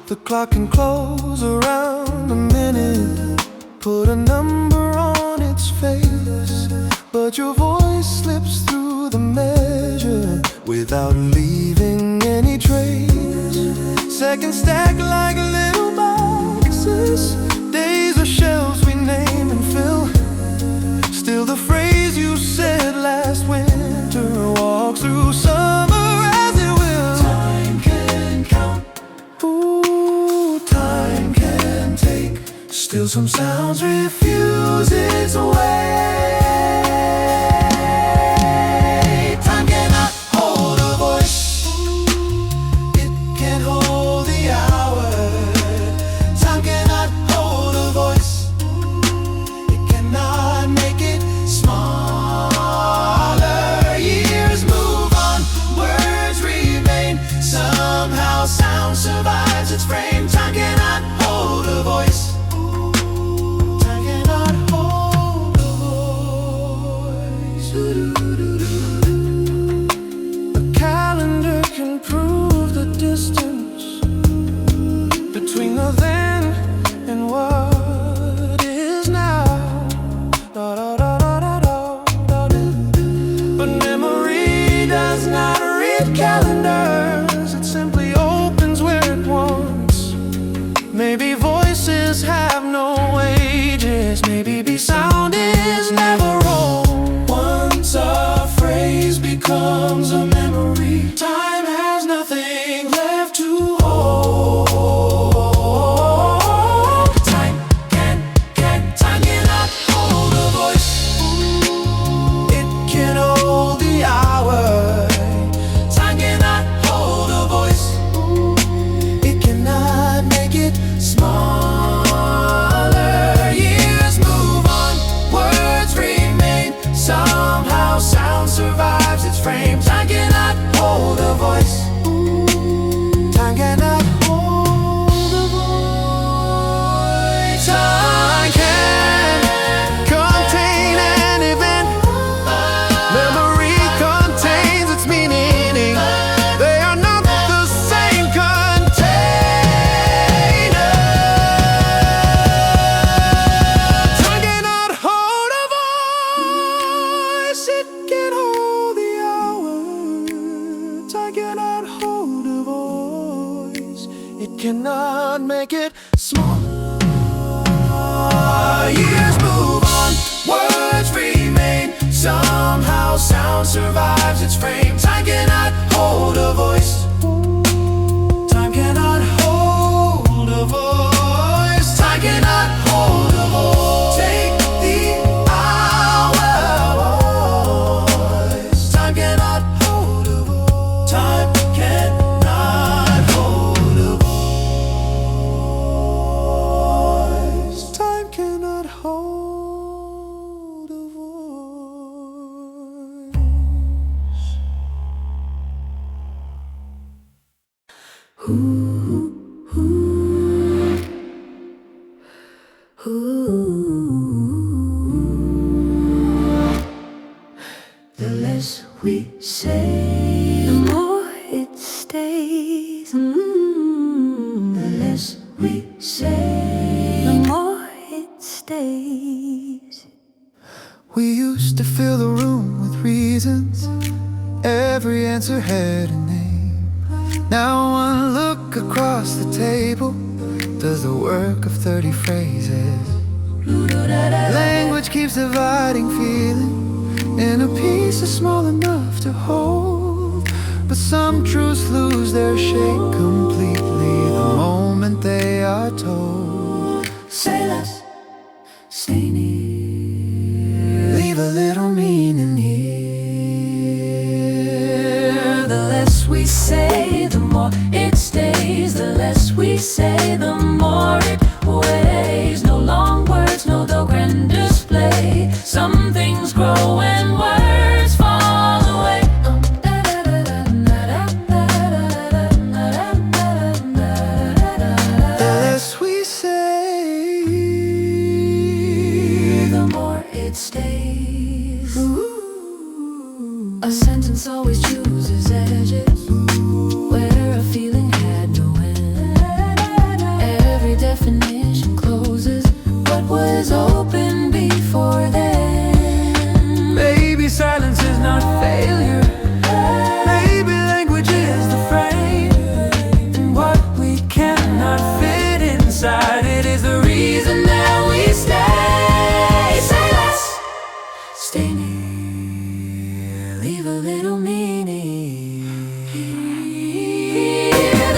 The clock can close around a minute, put a number on its face, but your voice slips through the measure without leaving any trace. Seconds stack like little boxes, days are shelves we name and fill. Still the phrase you said last winter walks through summer as it will. Time can count, ooh, time can take. Still some sounds refuse its way. Time cannot hold a voice. It can't hold the hour. Time cannot hold a voice. It cannot make survives its frame. Time cannot hold a voice. Time cannot hold a voice. Time cannot hold a voice. Take the hours. Time cannot hold a voice. Time cannot hold a voice. Time cannot hold a voice. The less we say, the more it stays. The less we say, the more it stays. We used to fill the room with reasons. Every answer had a name. Now one look across the table does the work of 30 phrases. Language keeps dividing feeling, and a piece is small enough to hold. But some truths lose their shape completely the moment they are told. Say less, stay near, Leave a little meaning here. the less we say, the more it stays. The less we say, the more it weighs. No long words, no grand display. Some things grow and words fall away. The less we say, The more it stays. A sentence always chooses edges where a feeling had no end. Every definition closes what was open before then. maybe silence is not failure. Maybe language is the frame, and what we cannot fit inside it is the reason that we stay. Say less, Stay near, leave a little meaning.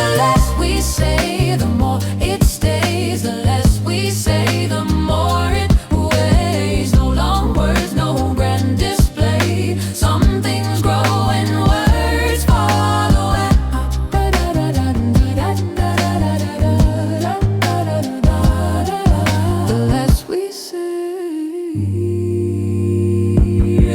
The less we say, the more it stays. The less we say, the more it weighs. No long words, no grand display. Some things grow and words fall away. The less we say,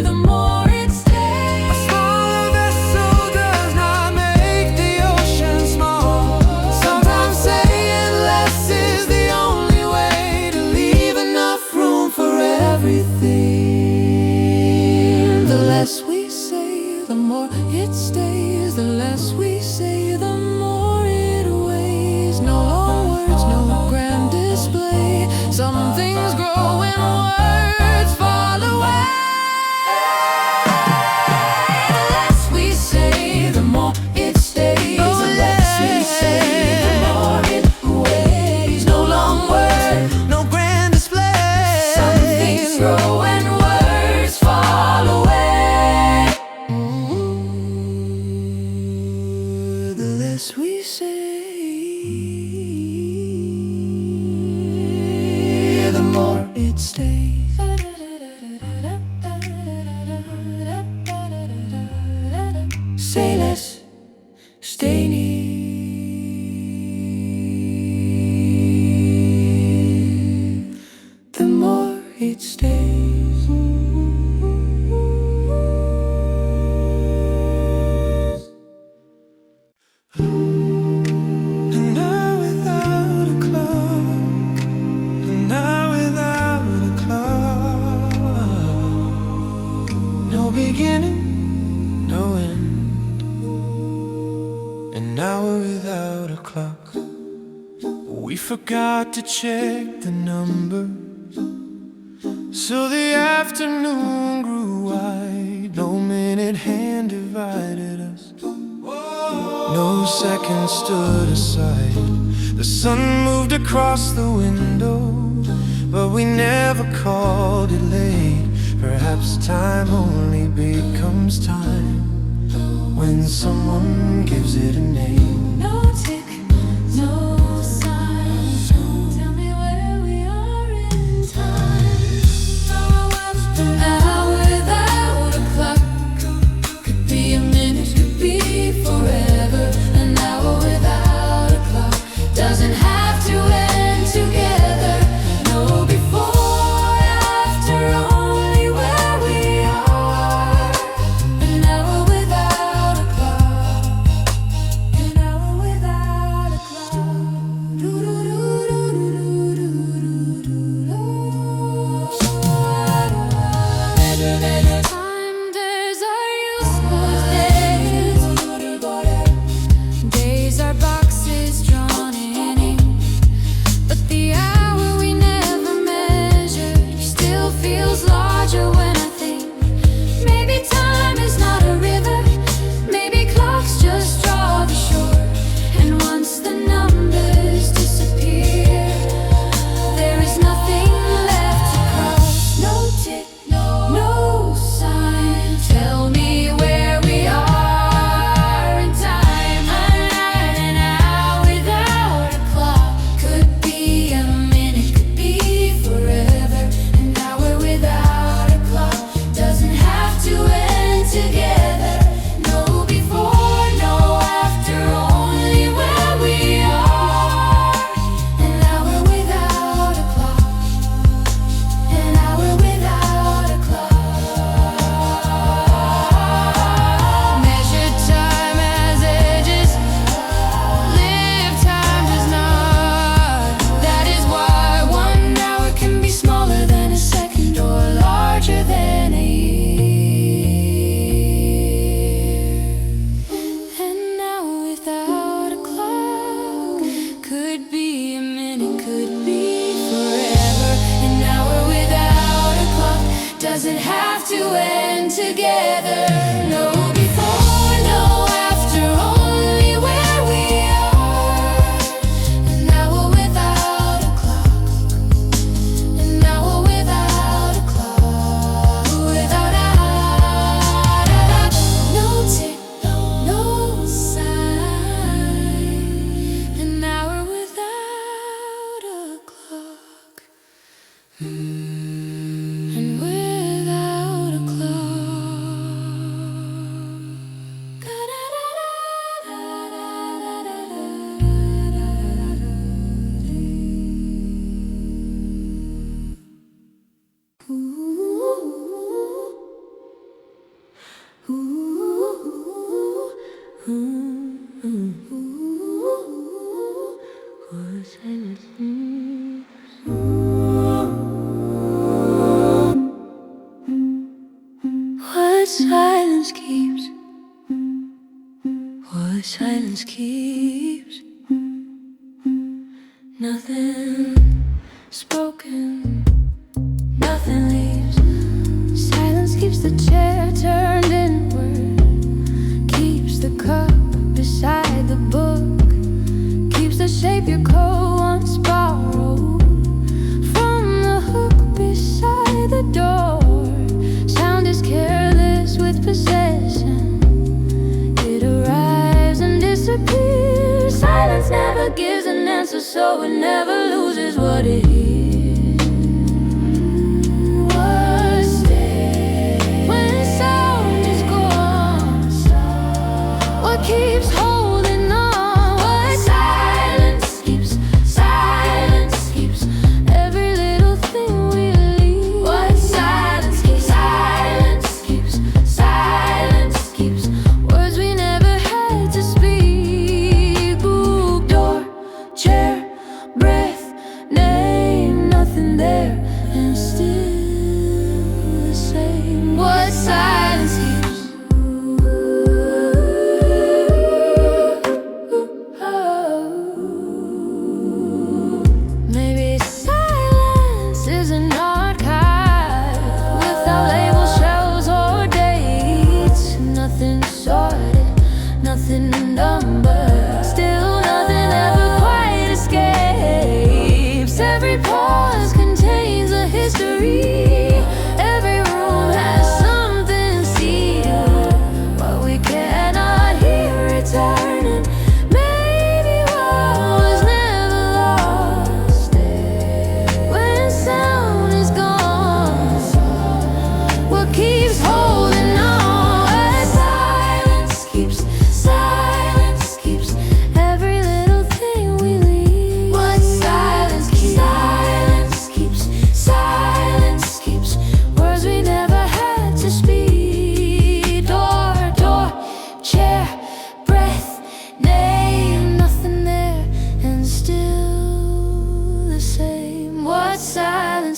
the more it stays. a smaller vessel does not make the ocean small. Sometimes saying less is the only way to leave enough room for everything. The less we say, the more it stays. The less we say, the more it weighs. No long words, no grand display. Some things grow and words fall away. The less we say, the more it stays. The less we say, the more it weighs. No long words, No grand display. some things grow and words fall away. The less we say, the more it stays. Say less, stay near, the more it stays. And now without a clock, and now without a clock, no beginning, no end. And now we're without a clock. We forgot to check the number, so the afternoon grew wide. No minute hand divided us. No second stood aside. The sun moved across the window, but we never called it late. Perhaps time only becomes time when someone gives it a name. No tick, no sign. Tell me where we are in time. An hour without a clock could be a minute, could be forever. An hour without a clock doesn't have to end together. No before, after, only where we are. An hour without a clock. An hour without a clock. Time days are useless days. Days are boxes drawn in ink. But the hour we never measured still feels larger when I think. Maybe time is not a river. Maybe clocks just draw the shore. And once the numbers disappear, there is nothing left to cross. No tick, no sign. Tell me where we are in time. An hour without a clock could be a minute, could be forever. An hour without a clock doesn't have to end together. No before, no after, only where we are. An hour without a clock. An hour without a clock. Measured time has edges, live time does not. That is why 1 hour can be smaller than a second or larger than a year. An hour without a clock could be a minute, could be forever. An hour without a clock doesn't have to end together. No before, no after, only where we are. An hour without a clock. An hour without a clock. Without no tick, no sign. An hour without a clock. And without a What silence keeps, what silence keeps, nothing spoken, nothing leaves. Silence keeps the chair turned inward, keeps the cup beside the book, keeps the shape your coat once borrowed from the hook beside the door. Sound is careless with possession, it arrives and disappears. Silence never gives an answer, so it never loses what it hears. What stays when sound is gone? What keeps holding on? What silence keeps? Silence keeps every little thing we leave. What silence keeps? Silence keeps. Silence keeps words we never had to speak. Book, door, chair, breath, name.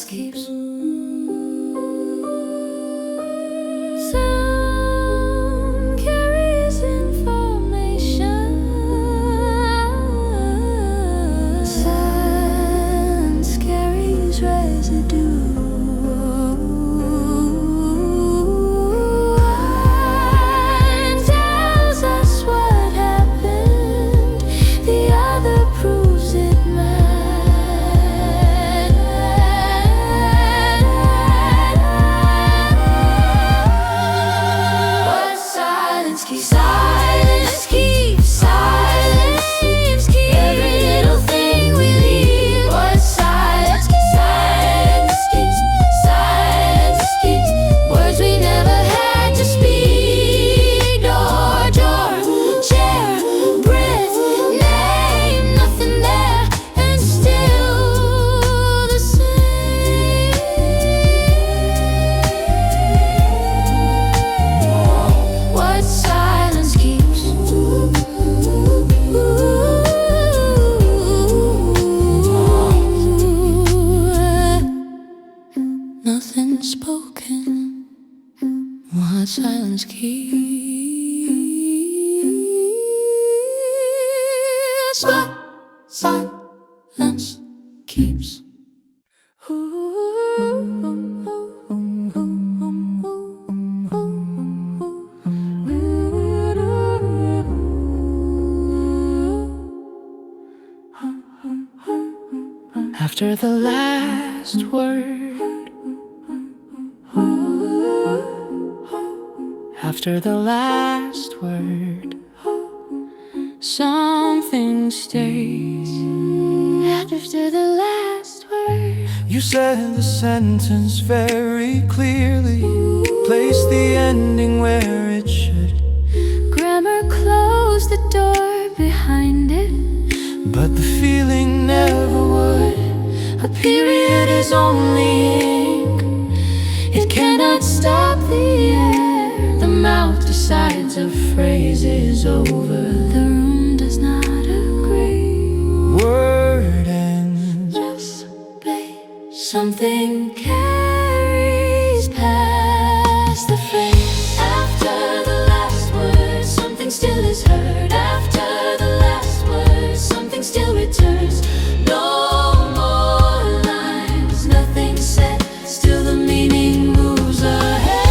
silence keeps. Sound carries information. Silence carries residue. One tells us what happened, the other proves it might. But silence keeps, silence keeps, silence keeps every little thing we leave. But silence keeps, silence keeps, silence keeps words we never had to speak. Door, chair, breath, name, nothing there, and still the same. What silence keeps. Nothing spoken. What silence keeps. What silence keeps. After the last word, after the last word, something stays. After the last word, You said the sentence very clearly, place the ending where it should. grammar closed the door behind it, But the feeling never would. a period is only ink. It cannot stop the air. The mouth decides a phrase is over. The room does not agree. Word ends. Just play. Something carries past the phrase. After the last word, something still is heard. After the last word, something still returns. No more lines, nothing said. Still the meaning moves ahead.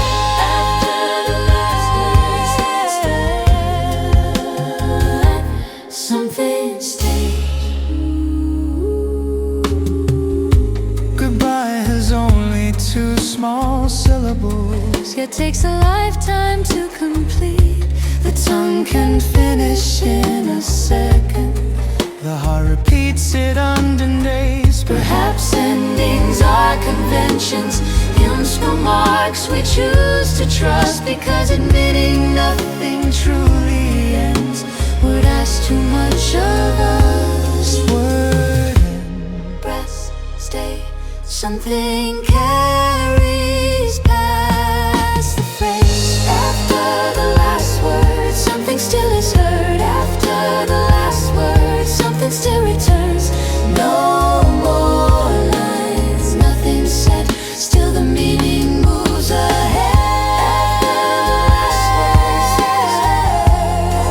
After the last word, something stays. Goodbye has only 2 small syllables. It takes a lifetime to complete. The tongue can finish in a second. The heart repeats it under days. Perhaps endings are conventions, hymns for marks we choose to trust, because admitting nothing truly ends would ask too much of us. Word Press, stay, something carries past the phrase. After the last word, something still is heard. After the last word, something still returns. No more lines, nothing said. Still the meaning moves ahead.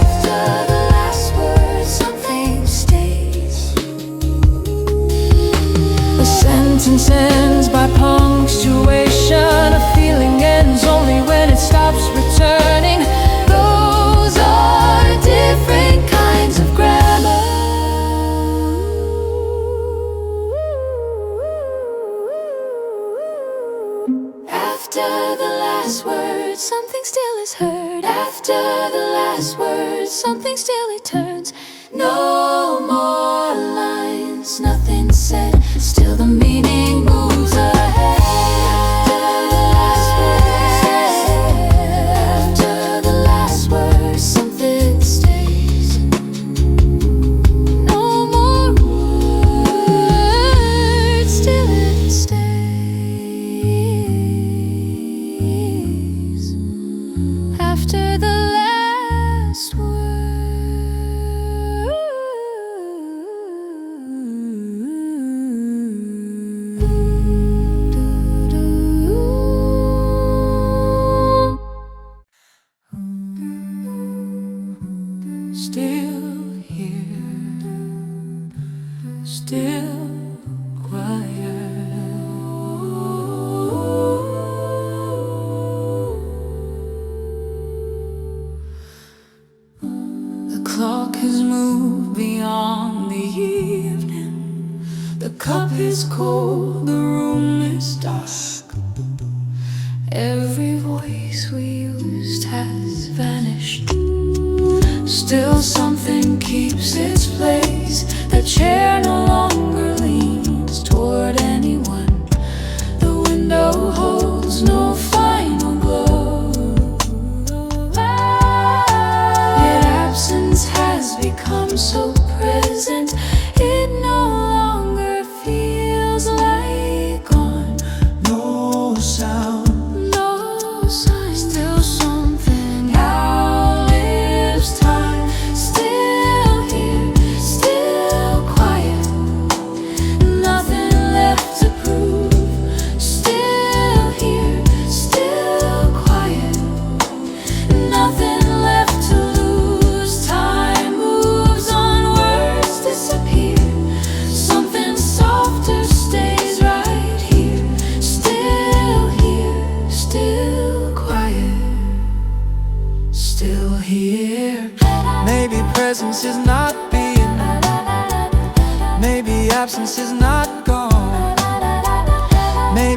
After the last word, something stays. A sentence ends by punctuation. A feeling ends only when it stops returning. Those are different kinds of grammar. After the last word, something still is heard. After the last word, something still returns. No more lines, nothing said. Still the meaning moves ahead. After the last word, something stays. No more words, still it stays. After the last word.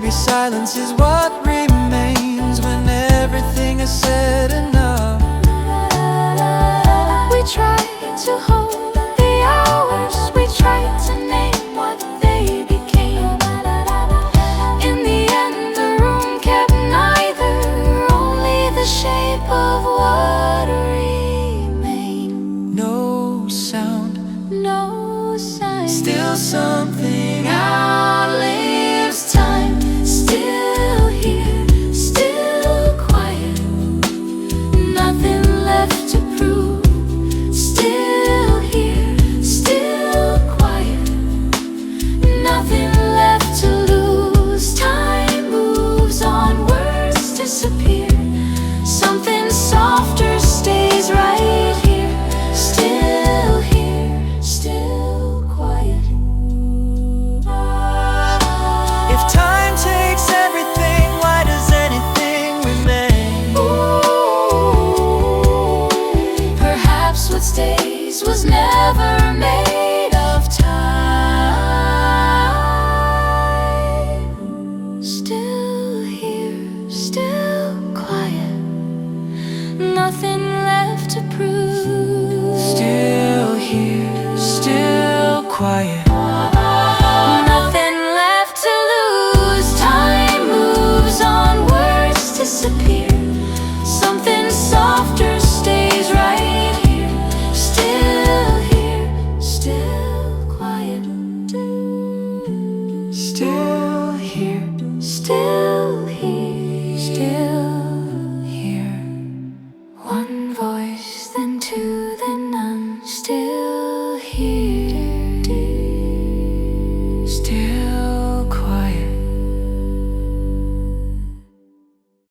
maybe silence is what remains when everything is said